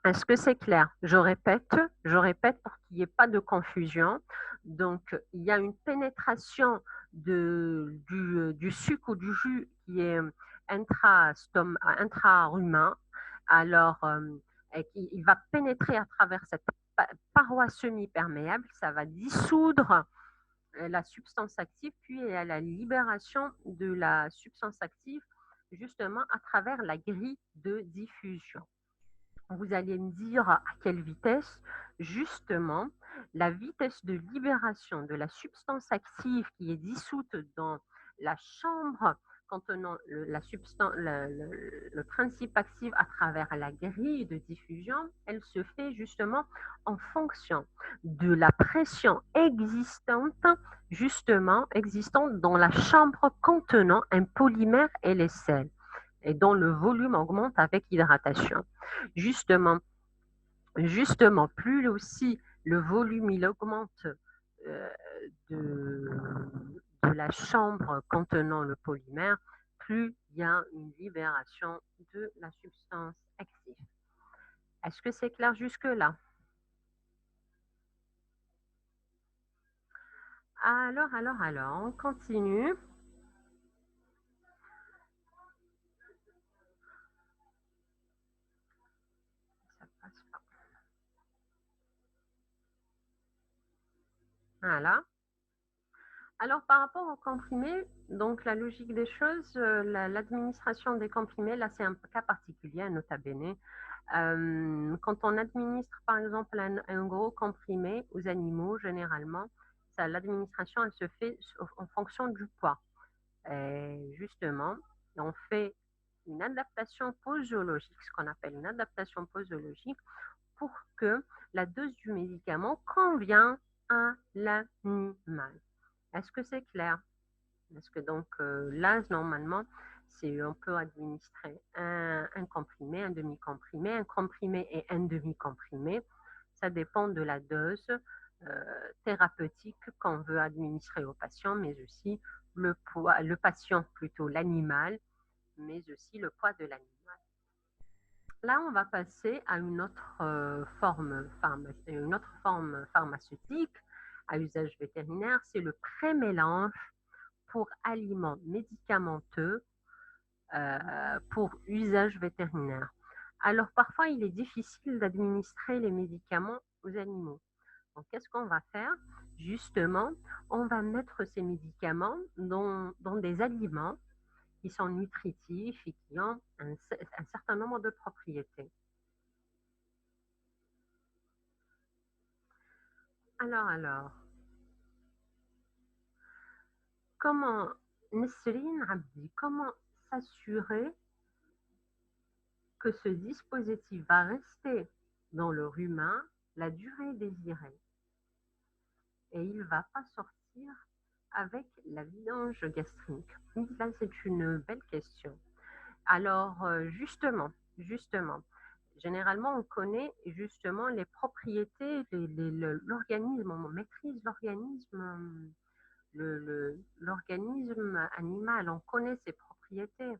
Est-ce que c'est clair? Je répète pour qu'il n'y ait pas de confusion. Donc, il y a une pénétration du sucre ou du jus qui est intra-rumain. Alors, il va pénétrer à travers cette paroi semi-perméable. Ça va dissoudre la substance active, puis il y a la libération de la substance active justement à travers la grille de diffusion. Vous allez me dire à quelle vitesse, justement, la vitesse de libération de la substance active qui est dissoute dans la chambre contenant le principe actif à travers la grille de diffusion, elle se fait justement en fonction de la pression existante dans la chambre contenant un polymère et les sels et dont le volume augmente avec hydratation. Justement, plus aussi le volume il augmente euh, de, de la chambre contenant le polymère, plus il y a une libération de la substance active. Est-ce que c'est clair jusque-là? Alors, on continue. Ça passe pas. Voilà. Alors, par rapport aux comprimés, donc la logique des choses, l'administration des comprimés, là, c'est un cas particulier, un nota bene. Quand on administre, par exemple, un gros comprimé aux animaux, généralement, l'administration, elle se fait en fonction du poids. Et justement, on fait une adaptation posologique, ce qu'on appelle une adaptation posologique, pour que la dose du médicament convienne à l'animal. Est-ce que c'est clair? Parce que donc là, normalement, on peut administrer un comprimé, un demi-comprimé, un comprimé et un demi-comprimé. Ça dépend de la dose thérapeutique qu'on veut administrer au patient, mais aussi le patient, plutôt l'animal, mais aussi le poids de l'animal. Là, on va passer à une autre, une autre forme pharmaceutique à usage vétérinaire, c'est le prémélange pour aliments médicamenteux pour usage vétérinaire. Alors, parfois, il est difficile d'administrer les médicaments aux animaux. Donc, qu'est-ce qu'on va faire? Justement, on va mettre ces médicaments dans des aliments qui sont nutritifs et qui ont un certain nombre de propriétés. Alors, comment, Nesrine Abdi, comment s'assurer que ce dispositif va rester dans le humain la durée désirée et il ne va pas sortir avec la vidange gastrique? Oui, là, c'est une belle question. Alors, justement, généralement, on connaît justement les propriétés, l'organisme, on maîtrise l'organisme, l'organisme animal, on connaît ses propriétés.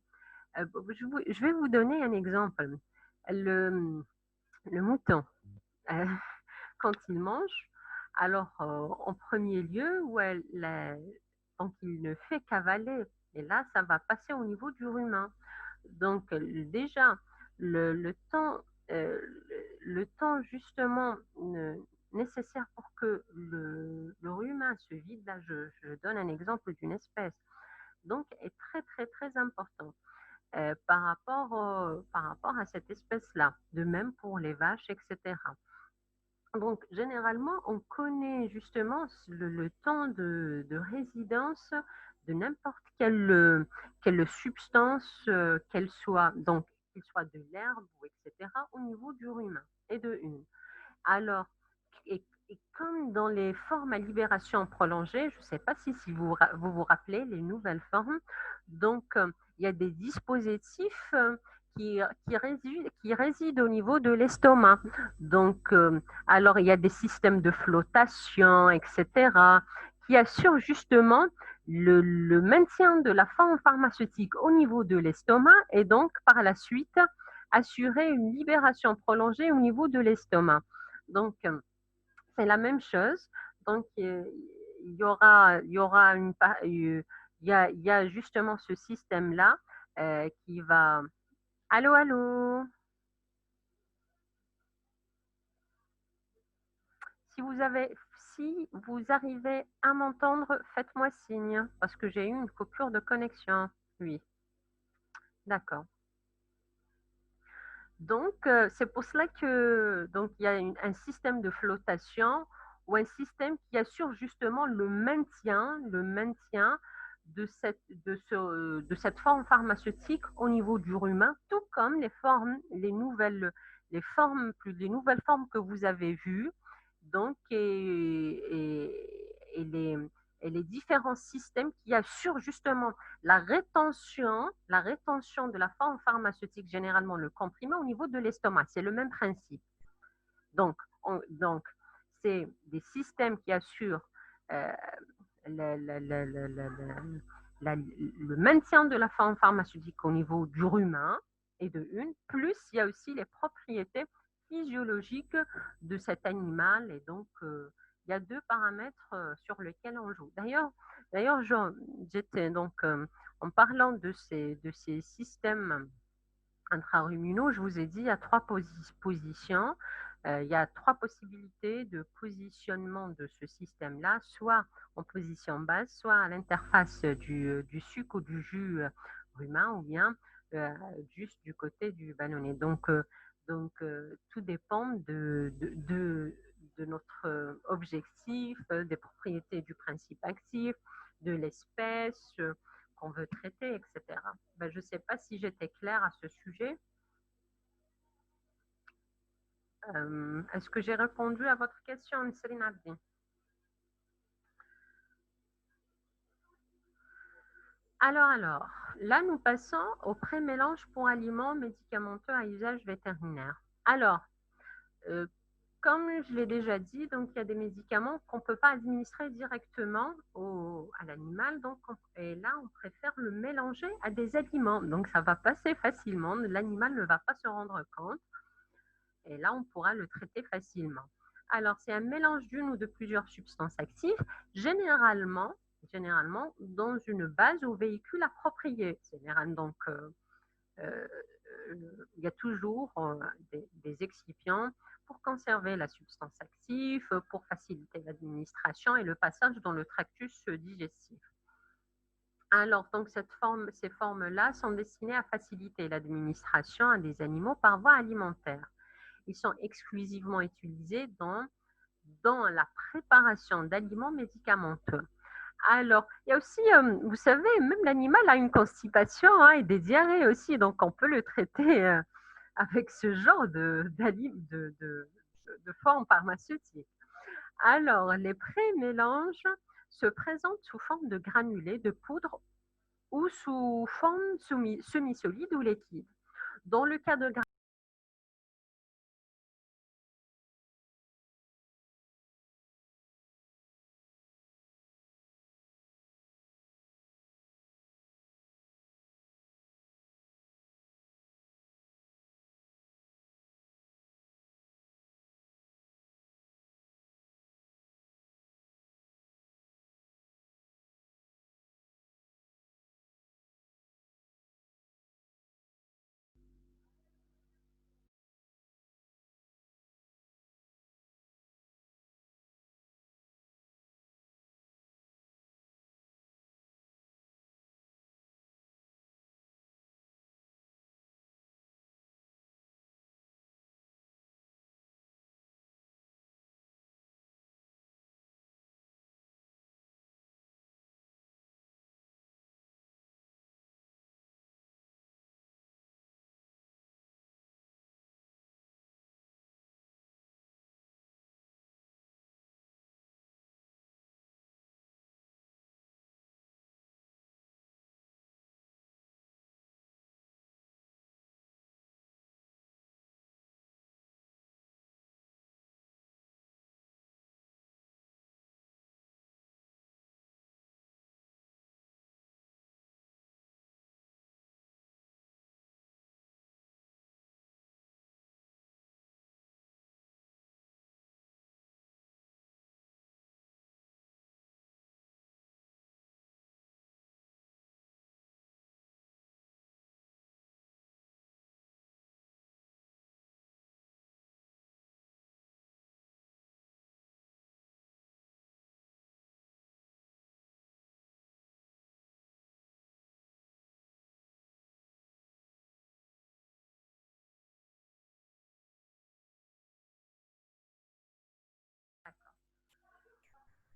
Je vais vous donner un exemple. Le, le mouton, euh, quand il mange, alors en premier lieu, donc il ne fait qu'avaler. Et là, ça va passer au niveau du rumen. Donc déjà, le temps, euh, le temps justement nécessaire pour que le rumen se vide, là je donne un exemple d'une espèce, donc est très très très important par rapport à cette espèce-là. De même pour les vaches, etc. Donc, généralement, on connaît justement le temps de résidence de n'importe quelle substance, qu'elle soit, donc, qu'il soit de l'herbe, etc., au niveau du rumen et de une. Alors, et comme dans les formes à libération prolongée, je ne sais pas si vous vous rappelez les nouvelles formes, donc il y a des dispositifs qui résident au niveau de l'estomac. Donc, alors il y a des systèmes de flottation, etc., qui assurent justement le maintien de la forme pharmaceutique au niveau de l'estomac et donc par la suite assurer une libération prolongée au niveau de l'estomac. Donc, c'est la même chose. Donc, il y aura il y a justement ce système-là qui va. Allô, allô. Si vous avez, si vous arrivez à m'entendre, faites-moi signe parce que j'ai eu une coupure de connexion. Oui, d'accord. Donc, c'est pour cela que donc il y a un système de flottation ou un système qui assure justement le maintien de cette forme pharmaceutique au niveau du rumen, tout comme les nouvelles formes que vous avez vues, donc et les différents systèmes qui assurent justement la rétention de la forme pharmaceutique, généralement le comprimé, au niveau de l'estomac. C'est le même principe. Donc, donc c'est des systèmes qui assurent euh, le, le, le, le, le, le maintien de la forme pharmaceutique au niveau du rumen et de une, plus il y a aussi les propriétés physiologiques de cet animal et donc il y a deux paramètres sur lesquels on joue. D'ailleurs, j'étais donc en parlant de ces systèmes intraruminaux, je vous ai dit, il y a trois positions. Il y a trois possibilités de positionnement de ce système-là, soit en position basse, soit à l'interface du sucre ou du jus rumen, ou bien juste du côté du ballonnet. Tout dépend de notre objectif, des propriétés du principe actif, de l'espèce qu'on veut traiter, etc. Ben, je ne sais pas si j'étais claire à ce sujet. Est-ce que j'ai répondu à votre question, Nisrine Abdi? Alors, là, nous passons au pré-mélange pour aliments médicamenteux à usage vétérinaire. Alors, euh, Comme je l'ai déjà dit, donc il y a des médicaments qu'on ne peut pas administrer directement à l'animal, donc et là, on préfère le mélanger à des aliments. Donc ça va passer facilement, l'animal ne va pas se rendre compte, et là, on pourra le traiter facilement. Alors, c'est un mélange d'une ou de plusieurs substances actives, généralement, dans une base ou véhicule approprié. Donc, euh, il y a toujours des excipients pour conserver la substance active, pour faciliter l'administration et le passage dans le tractus digestif. Alors, donc, ces formes-là sont destinées à faciliter l'administration à des animaux par voie alimentaire. Ils sont exclusivement utilisés dans la préparation d'aliments médicamenteux. Alors, il y a aussi, vous savez, même l'animal a une constipation et des diarrhées aussi, donc on peut le traiter avec ce genre de forme pharmaceutique. Alors, les pré-mélanges se présentent sous forme de granulés, de poudre ou sous forme semi-solide ou liquide. Dans le cas de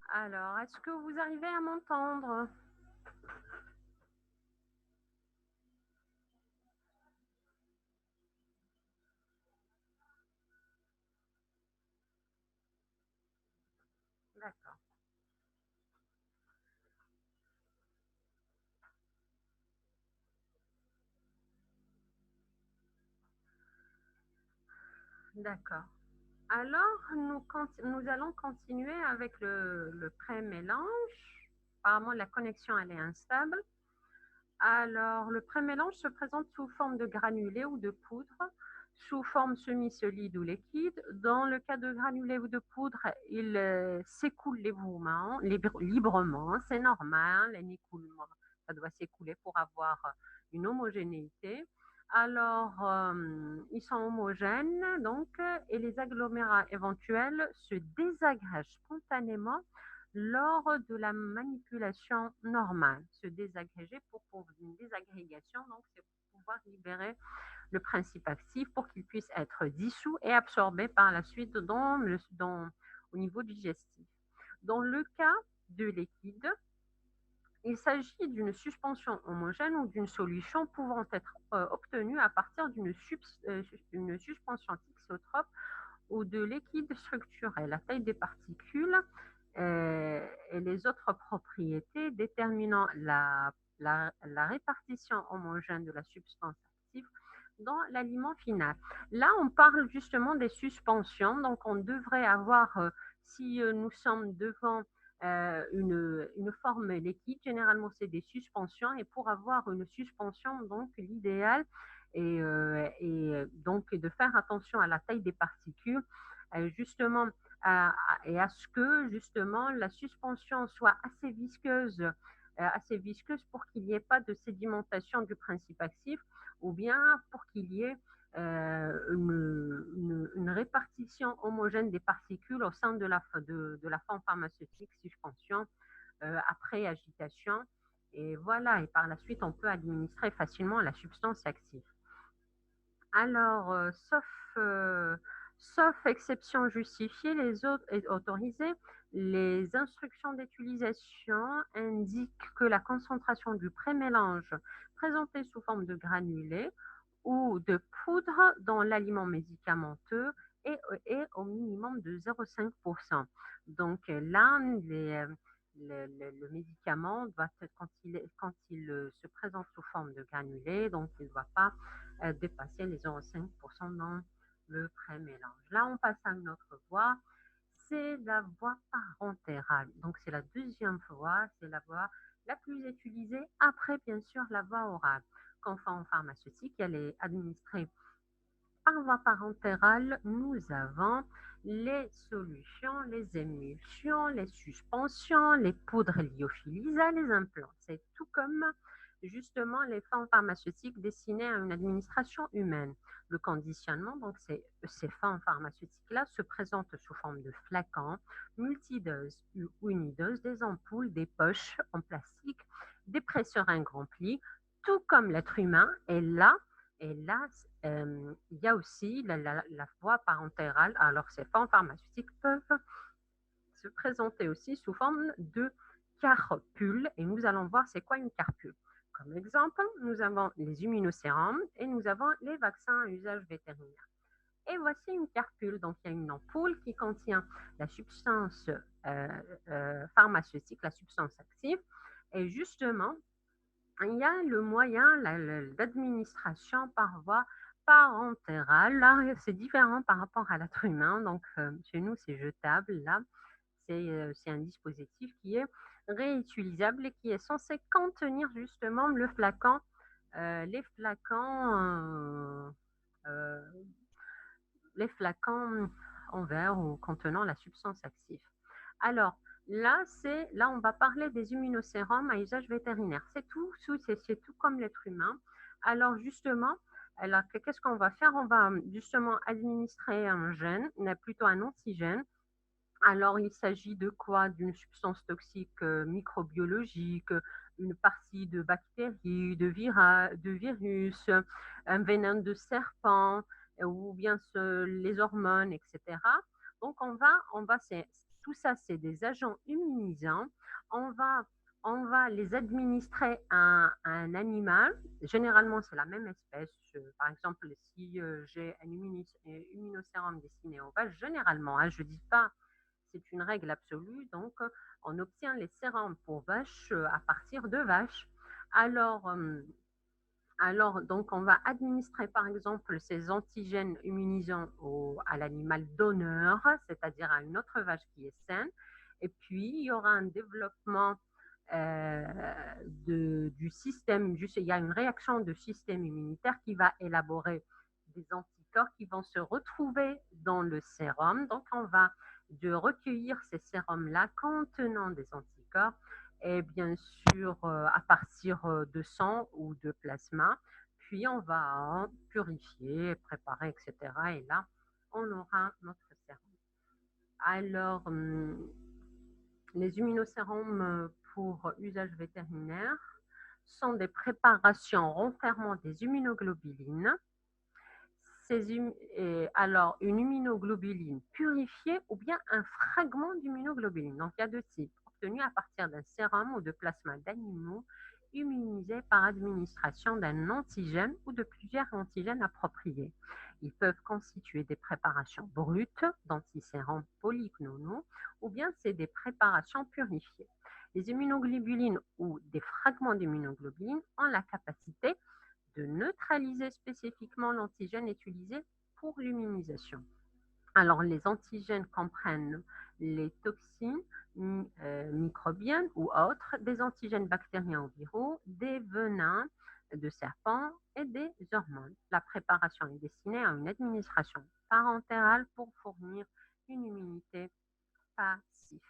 Alors, est-ce que vous arrivez à m'entendre? D'accord, d'accord. Alors, nous allons continuer avec le pré-mélange. Apparemment, la connexion elle est instable. Alors, le pré-mélange se présente sous forme de granulés ou de poudre, sous forme semi-solide ou liquide. Dans le cas de granulés ou de poudre, il s'écoule librement. C'est normal, un écoulement, ça doit s'écouler pour avoir une homogénéité. Alors, ils sont homogènes, donc, et les agglomérats éventuels se désagrègent spontanément lors de la manipulation normale, se désagréger pour une désagrégation, donc c'est pour pouvoir libérer le principe actif pour qu'il puisse être dissous et absorbé par la suite au niveau digestif. Dans le cas de liquide, il s'agit d'une suspension homogène ou d'une solution pouvant être obtenue à partir d'une suspension thixotrope ou de liquide structuré. La taille des particules et les autres propriétés déterminant la répartition homogène de la substance active dans l'aliment final. Là, on parle justement des suspensions, donc on devrait avoir, si nous sommes devant une forme liquide, généralement c'est des suspensions, et pour avoir une suspension, donc l'idéal est donc de faire attention à la taille des particules, justement, et à ce que justement la suspension soit assez visqueuse pour qu'il n'y ait pas de sédimentation du principe actif, ou bien pour qu'il y ait une répartition homogène des particules au sein de la forme pharmaceutique, suspension, après agitation. Et voilà, et par la suite, on peut administrer facilement la substance active. Alors, sauf exception justifiée, les autres et autorisées, les instructions d'utilisation indiquent que la concentration du prémélange présenté sous forme de granulés ou de poudre dans l'aliment médicamenteux est au minimum de 0,5%. Donc là, le médicament doit être, quand il se présente sous forme de granulé, donc il ne doit pas dépasser les 0,5% dans le pré-mélange. Là, on passe à une autre voie, c'est la voie parentérale. Donc c'est la deuxième voie, c'est la voie la plus utilisée après, bien sûr, la voie orale. Qu'enfin en pharmaceutique, elle est administrée par voie parentérale. Nous avons les solutions, les émulsions, les suspensions, les poudres lyophilisées, les implants. C'est tout comme justement les formes pharmaceutiques destinées à une administration humaine. Le conditionnement, donc ces formes pharmaceutiques-là se présentent sous forme de flacons, multidoses ou unidoses, des ampoules, des poches en plastique, des presse-seringues remplies, tout comme l'être humain. Et là, il y a aussi la voie parentérale. Alors, ces formes pharmaceutiques peuvent se présenter aussi sous forme de carpule. Et nous allons voir c'est quoi une carpule. Comme exemple, nous avons les immunocérums et nous avons les vaccins à usage vétérinaire. Et voici une carpule. Donc, il y a une ampoule qui contient la substance pharmaceutique, la substance active. Et justement, il y a le moyen d'administration par voie parentérale. Là, c'est différent par rapport à l'être humain. Donc, chez nous, c'est jetable. Là, c'est un dispositif qui est réutilisable et qui est censé contenir justement le flacon, les flacons, euh, les flacons en verre ou contenant la substance active. Alors, là, on va parler des immunocérums à usage vétérinaire. C'est tout comme l'être humain. Alors, justement, alors, qu'est-ce qu'on va faire? On va justement administrer un gène, plutôt un antigène. Alors, il s'agit de quoi? D'une substance toxique microbiologique, une partie de bactéries, de virus, un venin de serpent, ou bien les hormones, etc. Donc, tout ça, c'est des agents immunisants. On va, on va les administrer à un animal. Généralement, c'est la même espèce. Par exemple, si j'ai un immunocérum destiné aux vaches, généralement, je ne dis pas c'est une règle absolue, donc on obtient les sérums pour vaches à partir de vaches. Alors, donc on va administrer par exemple ces antigènes immunisants à l'animal donneur, c'est-à-dire à une autre vache qui est saine. Et puis, il y aura un développement du système, il y a une réaction du système immunitaire qui va élaborer des anticorps qui vont se retrouver dans le sérum. Donc, on va recueillir ces sérums-là contenant des anticorps et bien sûr à partir de sang ou de plasma. Puis on va en purifier, préparer, etc. Et là, on aura notre sérum. Alors, les immunocérums pour usage vétérinaire sont des préparations renfermant des immunoglobulines. Alors, une immunoglobuline purifiée ou bien un fragment d'immunoglobuline. Donc, il y a deux types, obtenus à partir d'un sérum ou de plasma d'animaux immunisés par administration d'un antigène ou de plusieurs antigènes appropriés. Ils peuvent constituer des préparations brutes d'antisérums polyclonaux ou bien c'est des préparations purifiées. Les immunoglobulines ou des fragments d'immunoglobulines ont la capacité de neutraliser spécifiquement l'antigène utilisé pour l'immunisation. Alors, les antigènes comprennent les toxines microbiennes ou autres, des antigènes bactériens ou viraux, des venins de serpents et des hormones. La préparation est destinée à une administration parentérale pour fournir une immunité passive.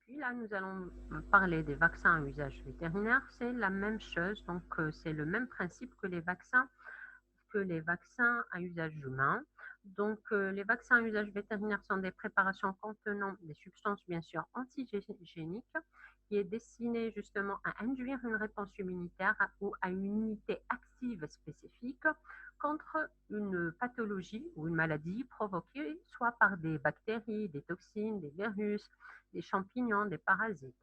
Puis là, nous allons parler des vaccins à usage vétérinaire. C'est la même chose, donc c'est le même principe que les vaccins à usage humain. Donc, les vaccins à usage vétérinaire sont des préparations contenant des substances, bien sûr, antigéniques, qui est destinée justement à induire une réponse immunitaire ou à une immunité active spécifique contre une pathologie ou une maladie provoquée soit par des bactéries, des toxines, des virus, des champignons, des parasites.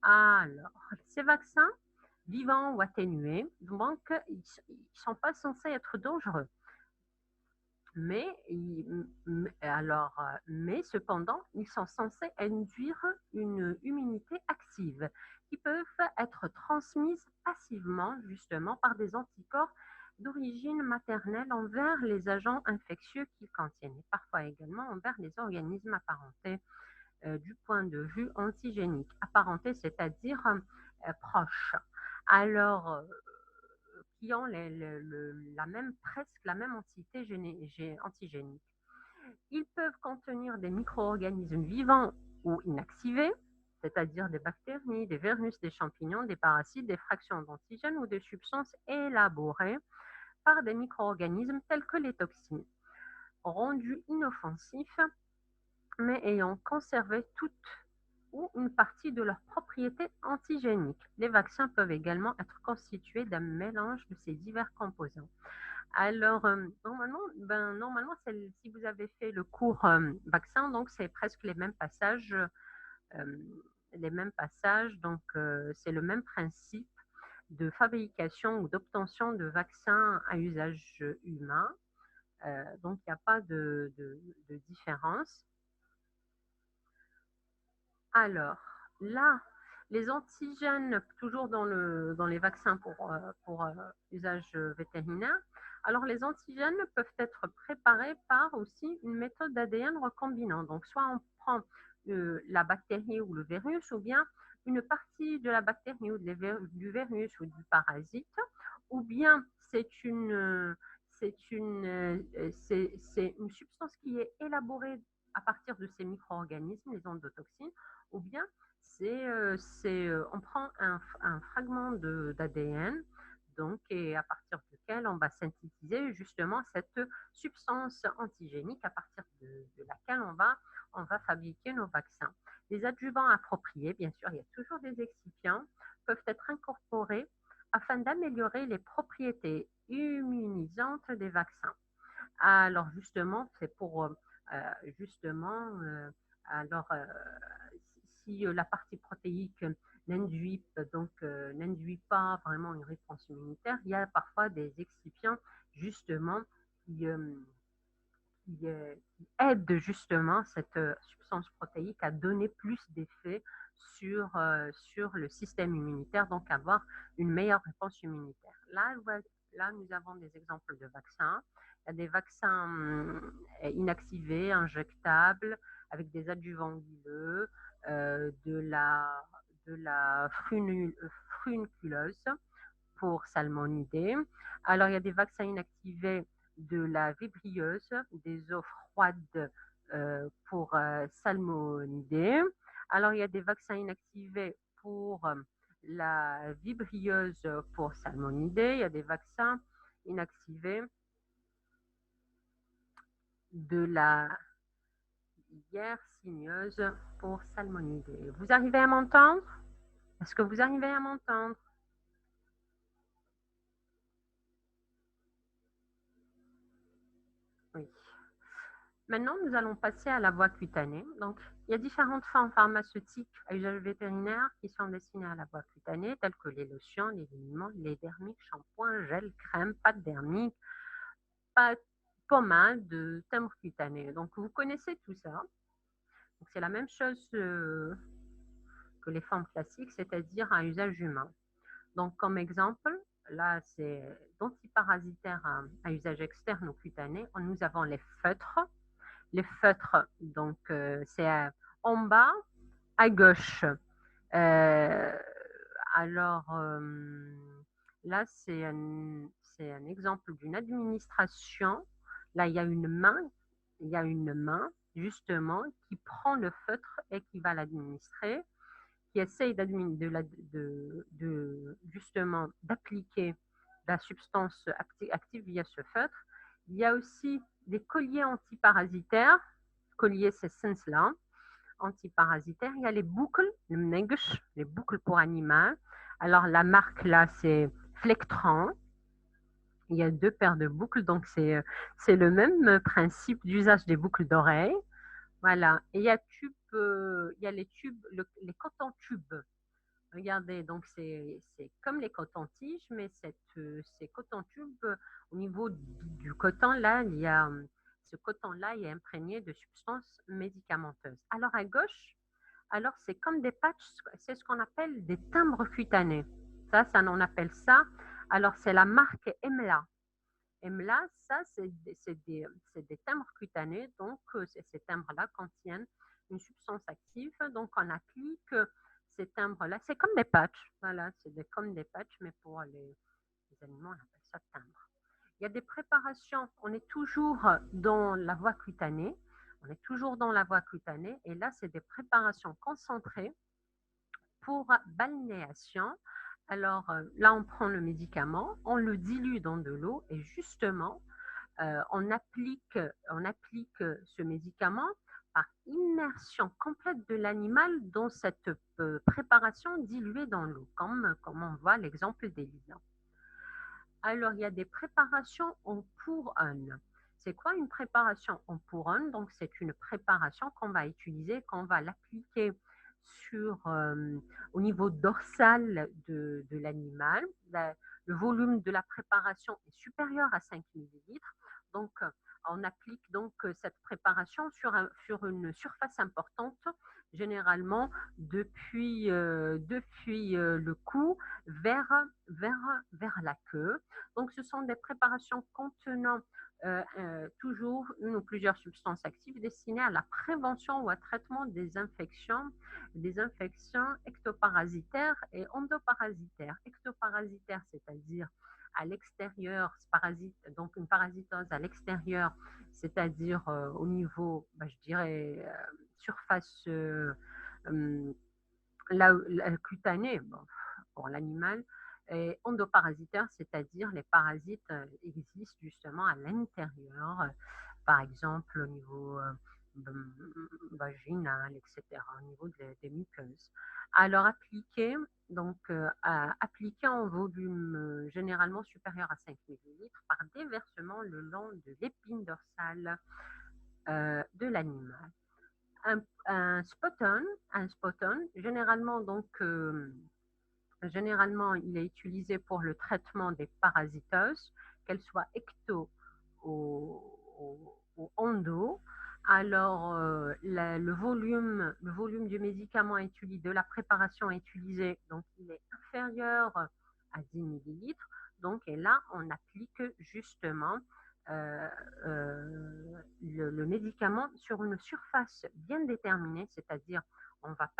Alors, ces vaccins vivants ou atténués, donc ils ne sont pas censés être dangereux. Mais, mais cependant, ils sont censés induire une immunité active qui peuvent être transmises passivement justement par des anticorps d'origine maternelle envers les agents infectieux qu'ils contiennent et parfois également envers les organismes apparentés du point de vue antigénique. Apparentés, c'est-à-dire proches. Alors, qui ont presque la même entité antigénique. Ils peuvent contenir des micro-organismes vivants ou inactivés, c'est-à-dire des bactéries, des virus, des champignons, des parasites, des fractions d'antigènes ou des substances élaborées par des micro-organismes tels que les toxines, rendus inoffensifs mais ayant conservé toute ou une partie de leurs propriétés antigéniques. Les vaccins peuvent également être constitués d'un mélange de ces divers composants. Alors, normalement si vous avez fait le cours vaccin, donc c'est presque euh, les mêmes passages, donc c'est le même principe de fabrication ou d'obtention de vaccins à usage humain. Donc, il n'y a pas de différence. Alors, là, les antigènes, toujours dans les vaccins pour usage vétérinaire, alors les antigènes peuvent être préparés par aussi une méthode d'ADN recombinant. Donc, soit on prend la bactérie ou le virus, ou bien une partie de la bactérie ou du virus ou du parasite, ou bien c'est une substance qui est élaborée à partir de ces micro-organismes, les endotoxines, ou bien on prend un fragment d'ADN, donc, et à partir duquel on va synthétiser justement cette substance antigénique à partir de laquelle on va fabriquer nos vaccins. Les adjuvants appropriés, bien sûr, il y a toujours des excipients, peuvent être incorporés afin d'améliorer les propriétés immunisantes des vaccins. Alors justement, c'est pour justement, alors si la partie protéique n'induit pas vraiment une réponse immunitaire, il y a parfois des excipients justement qui, qui aident justement cette substance protéique à donner plus d'effet sur le système immunitaire, donc avoir une meilleure réponse immunitaire. Là, nous avons des exemples de vaccins. Il y a des vaccins inactivés, injectables, avec des adjuvants huileux, de la frunculose pour salmonidés. Alors, il y a des vaccins inactivés de la vibrieuse, des eaux froides pour salmonidés. Alors, il y a des vaccins inactivés pour la vibrieuse pour salmonidés. Il y a des vaccins inactivés de la yersinieuse pour salmonidés. Vous arrivez à m'entendre? Est-ce que vous arrivez à m'entendre? Oui. Maintenant, nous allons passer à la voie cutanée. Donc, il y a différentes formes pharmaceutiques à usage vétérinaire qui sont destinées à la voie cutanée, telles que les lotions, les liniments, les dermiques, shampoings, gel, crème, pâte dermique, pâte, pommade, timbre cutané. Donc, vous connaissez tout ça. C'est la même chose que les formes classiques, c'est-à-dire à usage humain. Donc, comme exemple, là, c'est d'antiparasitaires à usage externe ou cutané. Nous avons les feutres. Les feutres, donc, c'est en bas à gauche. Euh, alors, là, c'est un exemple d'une administration. Là, il y a une main, justement, qui prend le feutre et qui va l'administrer, qui essaye justement d'appliquer la substance active via ce feutre. Il y a aussi des colliers antiparasitaires. Colliers, c'est ce sens-là, antiparasitaires. Il y a les boucles, le mnegsh, les boucles pour animal. Alors, la marque là, c'est Flectran. Il y a deux paires de boucles, donc c'est le même principe d'usage des boucles d'oreilles. Voilà. Et il y a les tubes, les cotons-tubes. Regardez, donc c'est comme les cotons-tiges, mais ces cotons-tubes, au niveau du coton, là, ce coton-là est imprégné de substances médicamenteuses. Alors à gauche, alors c'est comme des patchs, c'est ce qu'on appelle des timbres cutanés. Ça on appelle ça. Alors c'est la marque EMLA. EMLA, ça c'est des timbres cutanés, donc ces timbres-là contiennent une substance active, donc on applique ces timbres-là, c'est comme des patchs, voilà, comme des patchs, mais pour les animaux, on appelle ça timbres. Il y a des préparations, on est toujours dans la voie cutanée, et là, c'est des préparations concentrées pour balnéation. Alors là, on prend le médicament, on le dilue dans de l'eau et justement, on applique ce médicament par immersion complète de l'animal dans cette préparation diluée dans l'eau, comme on voit l'exemple d'Elisa. Alors, il y a des préparations en couronne. C'est quoi une préparation en couronne? Donc, c'est une préparation qu'on va utiliser, qu'on va l'appliquer au niveau dorsal de l'animal. Le volume de la préparation est supérieur à 5 millilitres. Donc, on applique donc cette préparation sur une surface importante, généralement depuis le cou vers la queue. Donc, ce sont des préparations contenant toujours une ou plusieurs substances actives destinées à la prévention ou à traitement des infections ectoparasitaires et endoparasitaires. Ectoparasitaires, c'est-à-dire à l'extérieur, donc une parasitose à l'extérieur, c'est-à-dire au niveau, je dirais, surface cutanée, pour l'animal, et endoparasitaire, c'est-à-dire les parasites existent justement à l'intérieur, par exemple au niveau vaginal, etc., au niveau des muqueuses. Alors appliqué en volume généralement supérieur à 5 millilitres par déversement le long de l'épine dorsale de l'animal. Un spot-on, généralement, il est utilisé pour le traitement des parasitoses, qu'elles soient ecto ou endo. Alors, le volume du médicament utilisé, de la préparation utilisée, donc il est inférieur à 10 millilitres. Donc, et là, on applique justement le médicament sur une surface bien déterminée, c'est-à-dire on ne va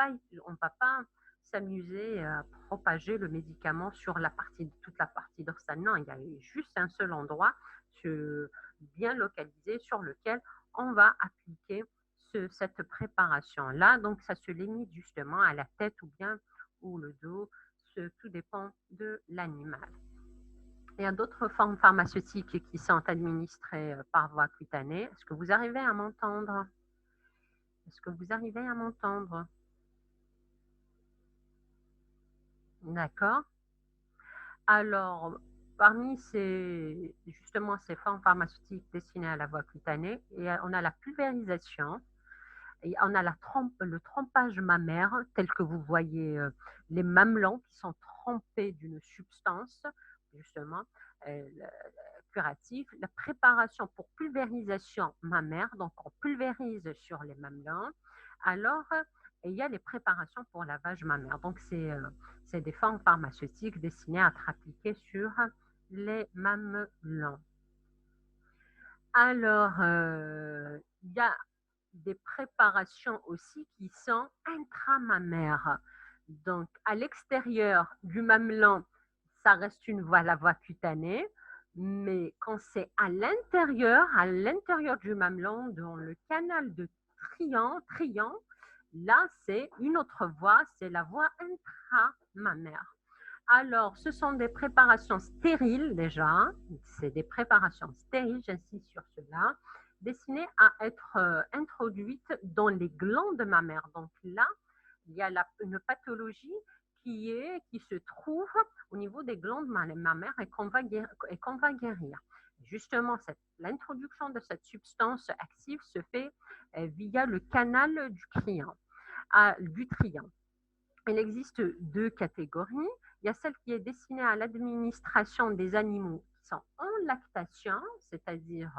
pas s'amuser à propager le médicament sur toute la partie dorsale. Non, il y a juste un seul endroit bien localisé sur lequel on va appliquer cette préparation-là. Donc, ça se limite justement à la tête ou le dos. Tout dépend de l'animal. Il y a d'autres formes pharmaceutiques qui sont administrées par voie cutanée. Est-ce que vous arrivez à m'entendre? Est-ce que vous arrivez à m'entendre? D'accord. Alors, parmi justement ces formes pharmaceutiques destinées à la voie cutanée, on a la pulvérisation, et on a le trempage mammaire, tel que vous voyez les mamelons qui sont trempés d'une substance, justement, curative. La préparation pour pulvérisation mammaire, donc on pulvérise sur les mamelons. Alors, Et il y a les préparations pour lavage mammaire. Donc, c'est des formes pharmaceutiques destinées à être appliquées sur les mamelons. Alors, il y a des préparations aussi qui sont intramammaires. Donc, à l'extérieur du mamelon, ça reste la voie cutanée, mais quand c'est à l'intérieur du mamelon, dans le canal de Trian, là, c'est une autre voie, c'est la voie intramammaire. Alors, ce sont des préparations stériles déjà, c'est des préparations stériles, j'insiste sur cela, destinées à être introduites dans les glandes mammaires. Donc là, il y a une pathologie qui se trouve au niveau des glandes mammaires et qu'on va guérir. Justement, l'introduction de cette substance active se fait via le canal du trian. Il existe deux catégories. Il y a celle qui est destinée à l'administration des animaux qui sont en lactation, c'est-à-dire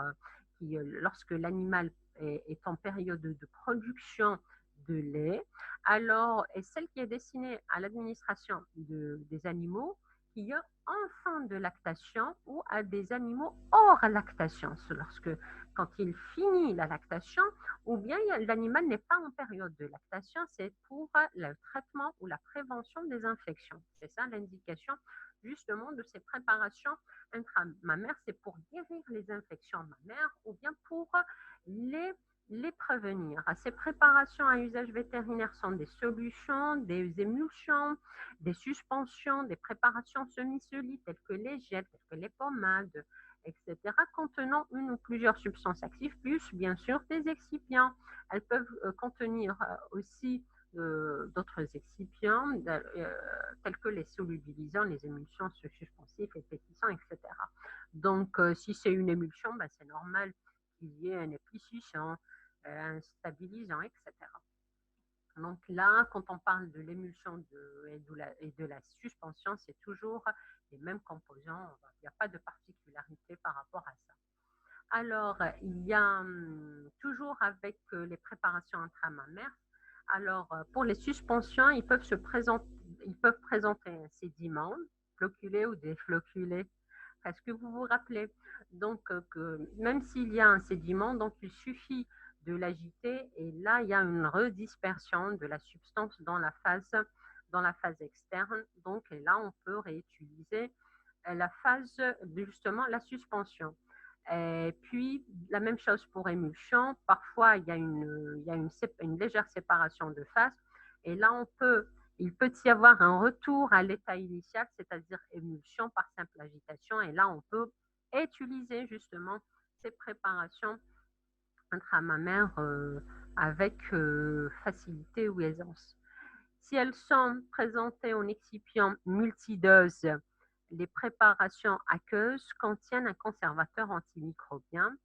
lorsque l'animal est en période de production de lait. Alors, et celle qui est destinée à l'administration des animaux qui ont en fin de lactation ou à des animaux hors lactation, quand il finit la lactation, ou bien l'animal n'est pas en période de lactation, c'est pour le traitement ou la prévention des infections. C'est ça l'indication justement de ces préparations intramammaires, c'est pour guérir les infections mammaires ou bien pour les prévenir. Ces préparations à usage vétérinaire sont des solutions, des émulsions, des suspensions, des préparations semi-solides telles que les gels, telles que les pommades, etc., contenant une ou plusieurs substances actives, plus bien sûr des excipients. Elles peuvent contenir aussi d'autres excipients tels que les solubilisants, les émulsions suspensifs, épaississants, etc. Donc, si c'est une émulsion, c'est normal qu'il y ait un épaississant, un stabilisant, etc. Donc là, quand on parle de l'émulsion et de la suspension, c'est toujours les mêmes composants. Il n'y a pas de particularité par rapport à ça. Alors, il y a toujours avec les préparations intramammaires. Alors, pour les suspensions, ils peuvent présenter un sédiment, floculé ou défloculé. Est-ce que vous vous rappelez? Donc, même s'il y a un sédiment, donc il suffit de l'agiter et là, il y a une redispersion de la substance dans la phase externe. Donc, et là, on peut réutiliser la phase, justement, la suspension. Et puis, la même chose pour émulsion. Parfois, il y a une légère séparation de phase. Et là, il peut y avoir un retour à l'état initial, c'est-à-dire émulsion par simple agitation. Et là, on peut utiliser justement ces préparations intramammaires avec facilité ou aisance. Si elles sont présentées en excipient multidose, les préparations aqueuses contiennent un conservateur antimicrobien,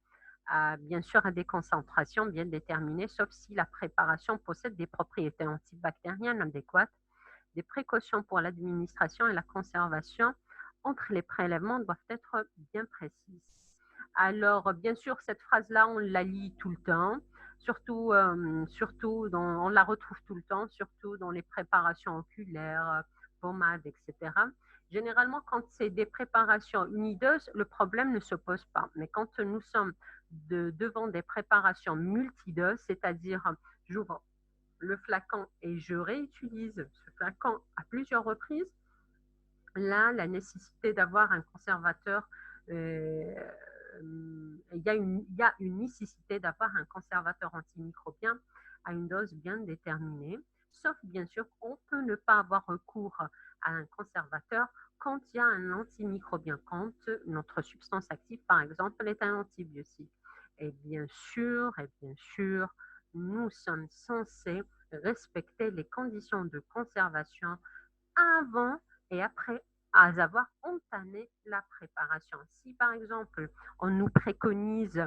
bien sûr à des concentrations bien déterminées, sauf si la préparation possède des propriétés antibactériennes adéquates. Des précautions pour l'administration et la conservation entre les prélèvements doivent être bien précises. Alors, bien sûr, cette phrase-là, on la lit tout le temps, surtout, on la retrouve tout le temps, surtout dans les préparations oculaires, pommades, etc. Généralement, quand c'est des préparations unideuses, le problème ne se pose pas. Mais quand nous sommes devant des préparations multideuses, c'est-à-dire j'ouvre le flacon et je réutilise ce flacon à plusieurs reprises, là, la nécessité d'avoir un conservateur, il y a une nécessité d'avoir un conservateur antimicrobien à une dose bien déterminée, sauf bien sûr on peut ne pas avoir recours à un conservateur quand il y a un antimicrobien, quand notre substance active, par exemple, est un antibiotique. Et bien sûr, nous sommes censés respecter les conditions de conservation avant et après avoir entamé la préparation. Si par exemple on nous préconise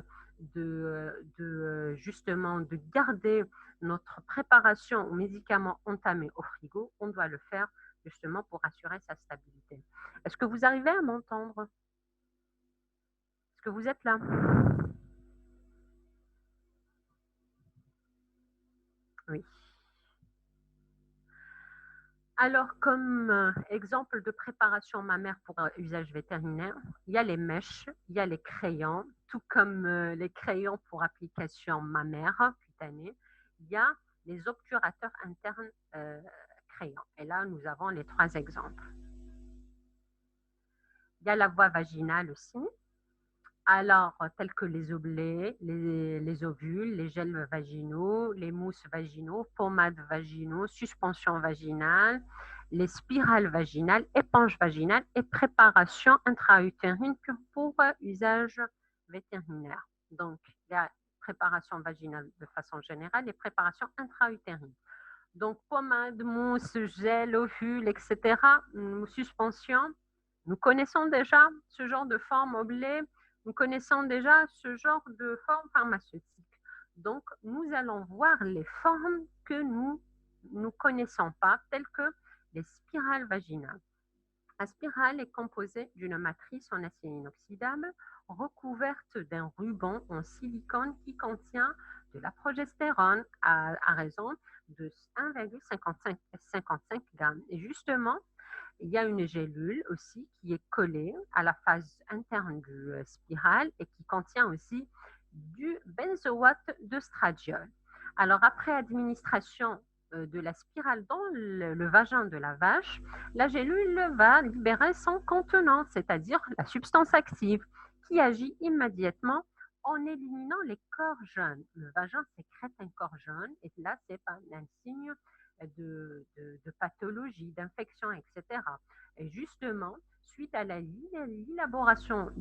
justement de garder notre préparation aux médicaments entamés au frigo, on doit le faire justement pour assurer sa stabilité. Est-ce que vous arrivez à m'entendre? Est-ce que vous êtes là? Oui. Alors, comme exemple de préparation mammaire pour usage vétérinaire, il y a les mèches, il y a les crayons, tout comme les crayons pour application mammaire cutanée, il y a les obturateurs internes crayons. Et là, nous avons les trois exemples. Il y a la voie vaginale aussi, alors telles que les oblets, les ovules, les gels vaginaux, les mousses vaginaux, pommades vaginaux, suspensions vaginales, les spirales vaginales, éponges vaginales et préparation intra-utérine pour usage vétérinaire. Donc, il y a préparation vaginale de façon générale et préparation intra-utérine. Donc, pommade, mousse, gel, ovule, etc., suspension, nous connaissons déjà ce genre de forme oblée, nous connaissons déjà ce genre de forme pharmaceutique. Donc, nous allons voir les formes que nous ne connaissons pas, telles que les spirales vaginales. La spirale est composée d'une matrice en acier inoxydable recouverte d'un ruban en silicone qui contient de la progestérone à raison de 1,55 g. Et justement, il y a une gélule aussi qui est collée à la phase interne du spirale et qui contient aussi du benzoate de stradiol. Alors, après administration de la spirale dans le vagin de la vache, la gélule va libérer son contenant, c'est-à-dire la substance active, qui agit immédiatement en éliminant les corps jaunes. Le vagin sécrète un corps jaune et là, c'est un signe de pathologie, d'infection, etc. Et justement, suite à la libération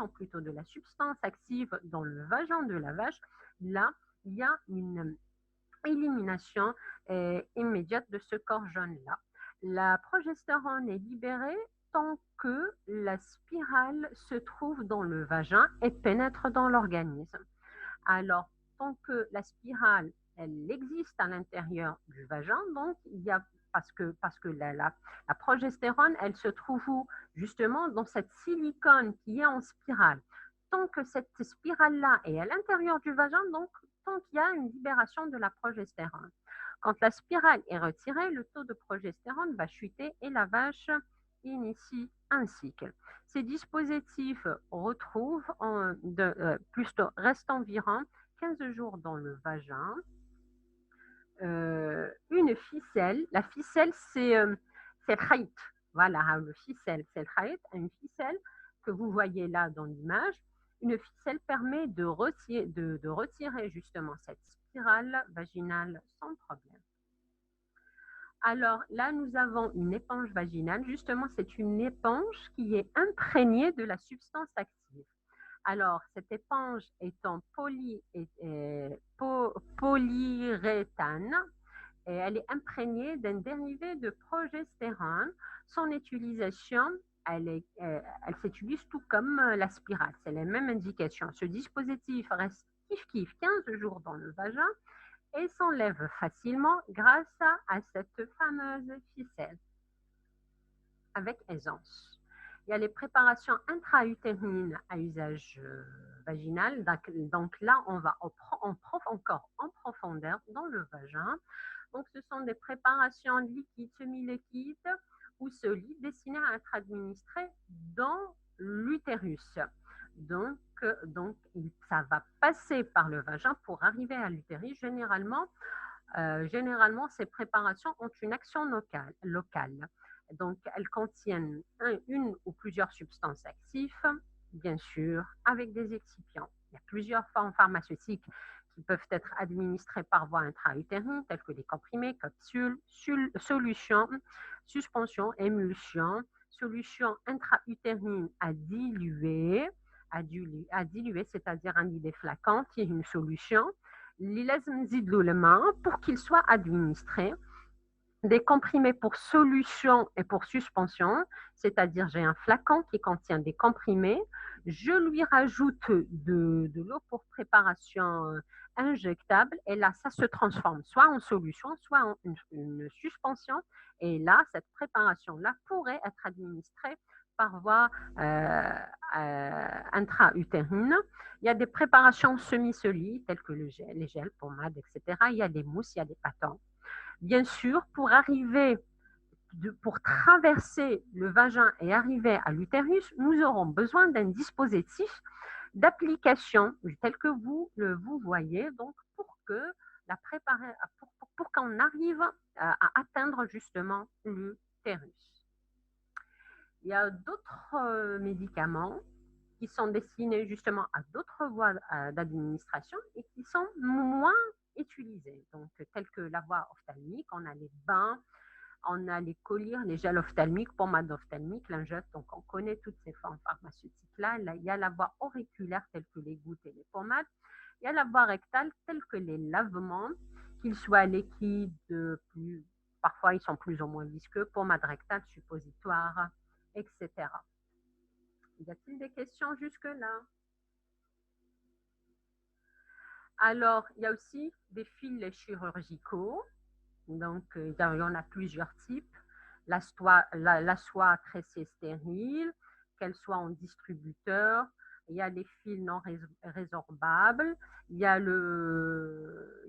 plutôt de la substance active dans le vagin de la vache, là, il y a une élimination immédiate de ce corps jaune-là. La progestérone est libérée tant que la spirale se trouve dans le vagin et pénètre dans l'organisme. Alors, tant que la spirale, elle existe à l'intérieur du vagin, donc il y a parce que la progestérone, elle se trouve où? Justement dans cette silicone qui est en spirale. Tant que cette spirale-là est à l'intérieur du vagin, donc tant qu'il y a une libération de la progestérone. Quand la spirale est retirée, le taux de progestérone va chuter et la vache initie un cycle. Ces dispositifs restent environ 15 jours dans le vagin. Une ficelle, la ficelle c'est le khayt, voilà, le ficelle, c'est le khayt, une ficelle que vous voyez là dans l'image. Une ficelle permet de retirer justement cette spirale vaginale sans problème. Alors là, nous avons une éponge vaginale. Justement, c'est une éponge qui est imprégnée de la substance active. Alors, cette éponge est en polyuréthane et elle est imprégnée d'un dérivé de progestérone. Son utilisation, elle s'utilise tout comme la spirale. C'est la même indication. Ce dispositif reste kiff-kiff 15 jours dans le vagin et s'enlève facilement grâce à cette fameuse ficelle avec aisance. Il y a les préparations intra-utérines à usage vaginal. Donc là, on va encore en profondeur dans le vagin. Donc, ce sont des préparations liquides, semi-liquides ou solides destinées à être administrées dans l'utérus. Donc, ça va passer par le vagin pour arriver à l'utérus. Généralement, ces préparations ont une action locale. Donc, elles contiennent une ou plusieurs substances actives, bien sûr, avec des excipients. Il y a plusieurs formes pharmaceutiques qui peuvent être administrées par voie intra-utérine, telles que des comprimés, capsules, solutions, suspensions, émulsions, solutions intra-utérines à diluer, c'est-à-dire un idée flacon qui est une solution, pour qu'il soit administré, des comprimés pour solution et pour suspension, c'est-à-dire j'ai un flacon qui contient des comprimés, je lui rajoute de l'eau pour préparation injectable et là ça se transforme soit en solution, soit en une suspension et là cette préparation-là pourrait être administrée par voie intra-utérine. Il y a des préparations semi-solides telles que les gels, pommades, etc. Il y a des mousses, il y a des pâtons. Bien sûr, pour traverser le vagin et arriver à l'utérus, nous aurons besoin d'un dispositif d'application tel que vous voyez, donc pour que la préparer, pour qu'on arrive à atteindre justement l'utérus. Il y a d'autres médicaments qui sont destinés justement à d'autres voies d'administration et qui sont moins utilisés. Donc, telles que la voie ophtalmique, on a les bains, on a les collyres, les gels ophtalmiques, pommades ophtalmiques, lingettes. Donc, on connaît toutes ces formes pharmaceutiques-là. Il y a la voie auriculaire, telle que les gouttes et les pommades. Il y a la voie rectale, telle que les lavements, qu'ils soient liquides, parfois ils sont plus ou moins visqueux, pommades rectales, suppositoires, etc. Y a-t-il des questions jusque-là? Alors, il y a aussi des fils chirurgicaux. Donc, il y en a plusieurs types. La soie tressée stérile, qu'elle soit en distributeur. Il y a les fils non résorbables. Il y a le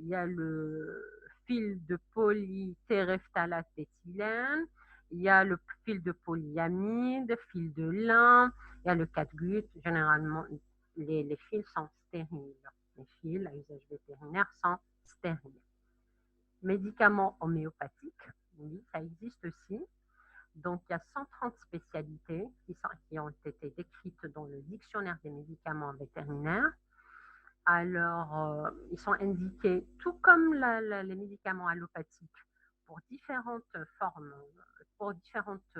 fil de polytéréphtalate d'éthylène. Il y a le fil de polyamide, fil de lin. Il y a le catgut. Généralement, les fils sont stériles. Les fils à usage vétérinaire sont stériles. Médicaments homéopathiques, oui, ça existe aussi. Donc, il y a 130 spécialités qui ont été décrites dans le dictionnaire des médicaments vétérinaires. Alors, ils sont indiqués, tout comme les médicaments allopathiques, pour différentes formes, pour différentes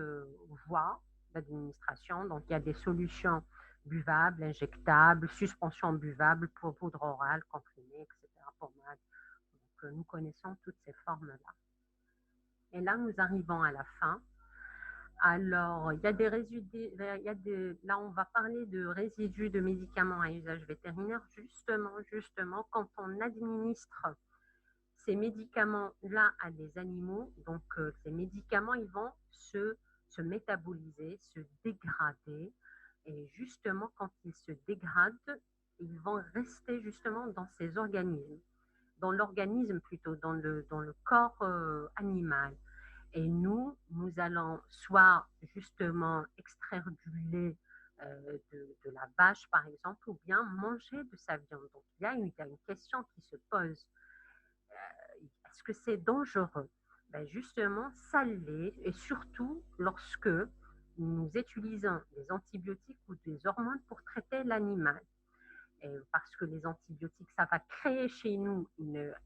voies d'administration. Donc, il y a des solutions buvables, injectables, suspensions buvables, pour poudre orale, comprimée, etc., pommade. Donc, nous connaissons toutes ces formes-là. Et là, nous arrivons à la fin. Alors, il y a des résidus, là, on va parler de résidus de médicaments à usage vétérinaire, justement, quand on administre ces médicaments-là à des animaux, donc ces médicaments, ils vont se métaboliser, se dégrader, et justement, quand ils se dégradent, ils vont rester justement dans ces organismes, dans l'organisme plutôt, dans le corps animal. Et nous allons soit justement extraire du lait de la vache, par exemple, ou bien manger de sa viande. Donc, il y a une question qui se pose. Est-ce que c'est dangereux? Ben justement, ça l'est, et surtout lorsque nous utilisons des antibiotiques ou des hormones pour traiter l'animal. Parce que les antibiotiques, ça va créer chez nous,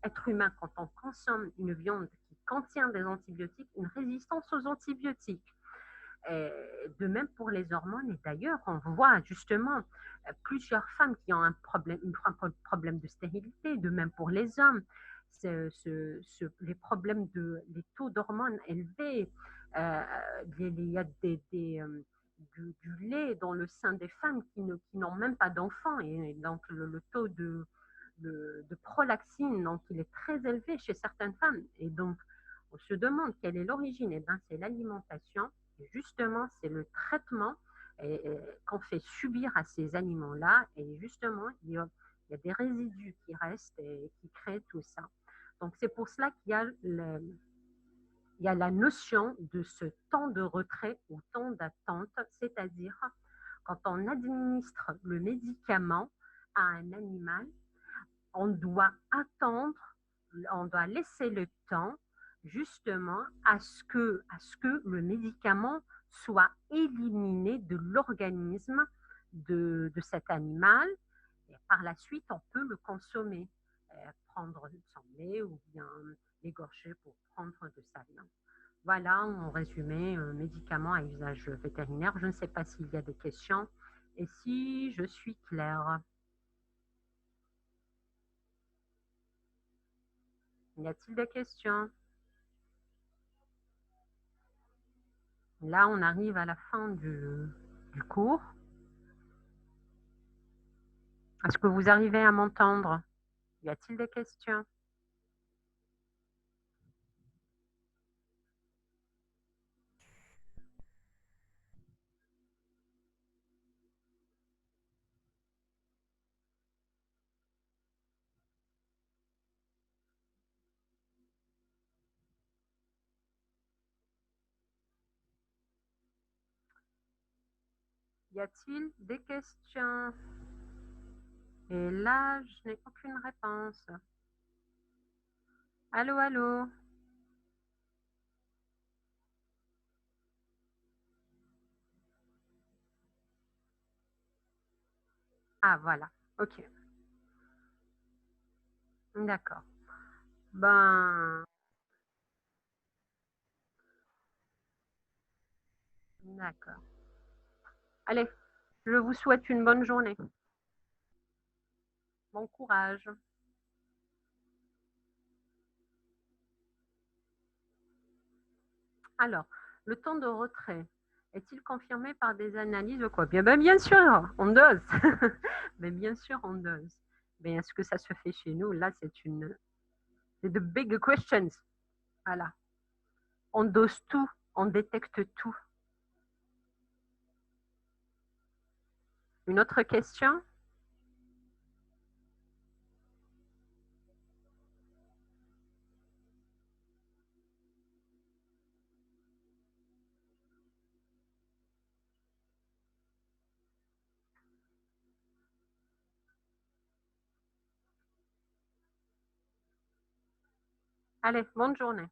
être humain, quand on consomme une viande qui contient des antibiotiques, une résistance aux antibiotiques. Et de même pour les hormones, et d'ailleurs, on voit justement plusieurs femmes qui ont un problème de stérilité, de même pour les hommes. Les problèmes les taux d'hormones élevés, il y a du lait dans le sein des femmes qui n'ont même pas d'enfants, et donc le taux de prolactine, donc il est très élevé chez certaines femmes, et donc on se demande quelle est l'origine. Et bien c'est l'alimentation, et justement c'est le traitement qu'on fait subir à ces aliments-là, et justement il y a des résidus qui restent et qui créent tout ça. Donc c'est pour cela qu'il y a la notion de ce temps de retrait ou temps d'attente, c'est-à-dire quand on administre le médicament à un animal, on doit attendre, on doit laisser le temps justement à ce que le médicament soit éliminé de l'organisme de cet animal. Et par la suite, on peut le consommer, prendre son lait ou bien l'égorger pour prendre de sa viande. Voilà, en résumé, médicaments à usage vétérinaire. Je ne sais pas s'il y a des questions et si je suis claire. Y a-t-il des questions? Là, on arrive à la fin du cours. Est-ce que vous arrivez à m'entendre? Y a-t-il des questions? Y a-t-il des questions? Et là, je n'ai aucune réponse. Allô, allô? Ah, voilà. Ok. D'accord. Ben, d'accord. Allez, je vous souhaite une bonne journée. Bon courage. Alors, le temps de retrait est-il confirmé par des analyses ou quoi? Bien sûr, on dose. Mais bien sûr, on dose. Mais est-ce que ça se fait chez nous? Là, c'est the big questions. Voilà. On dose tout, on détecte tout. Une autre question? Allez, bonne journée.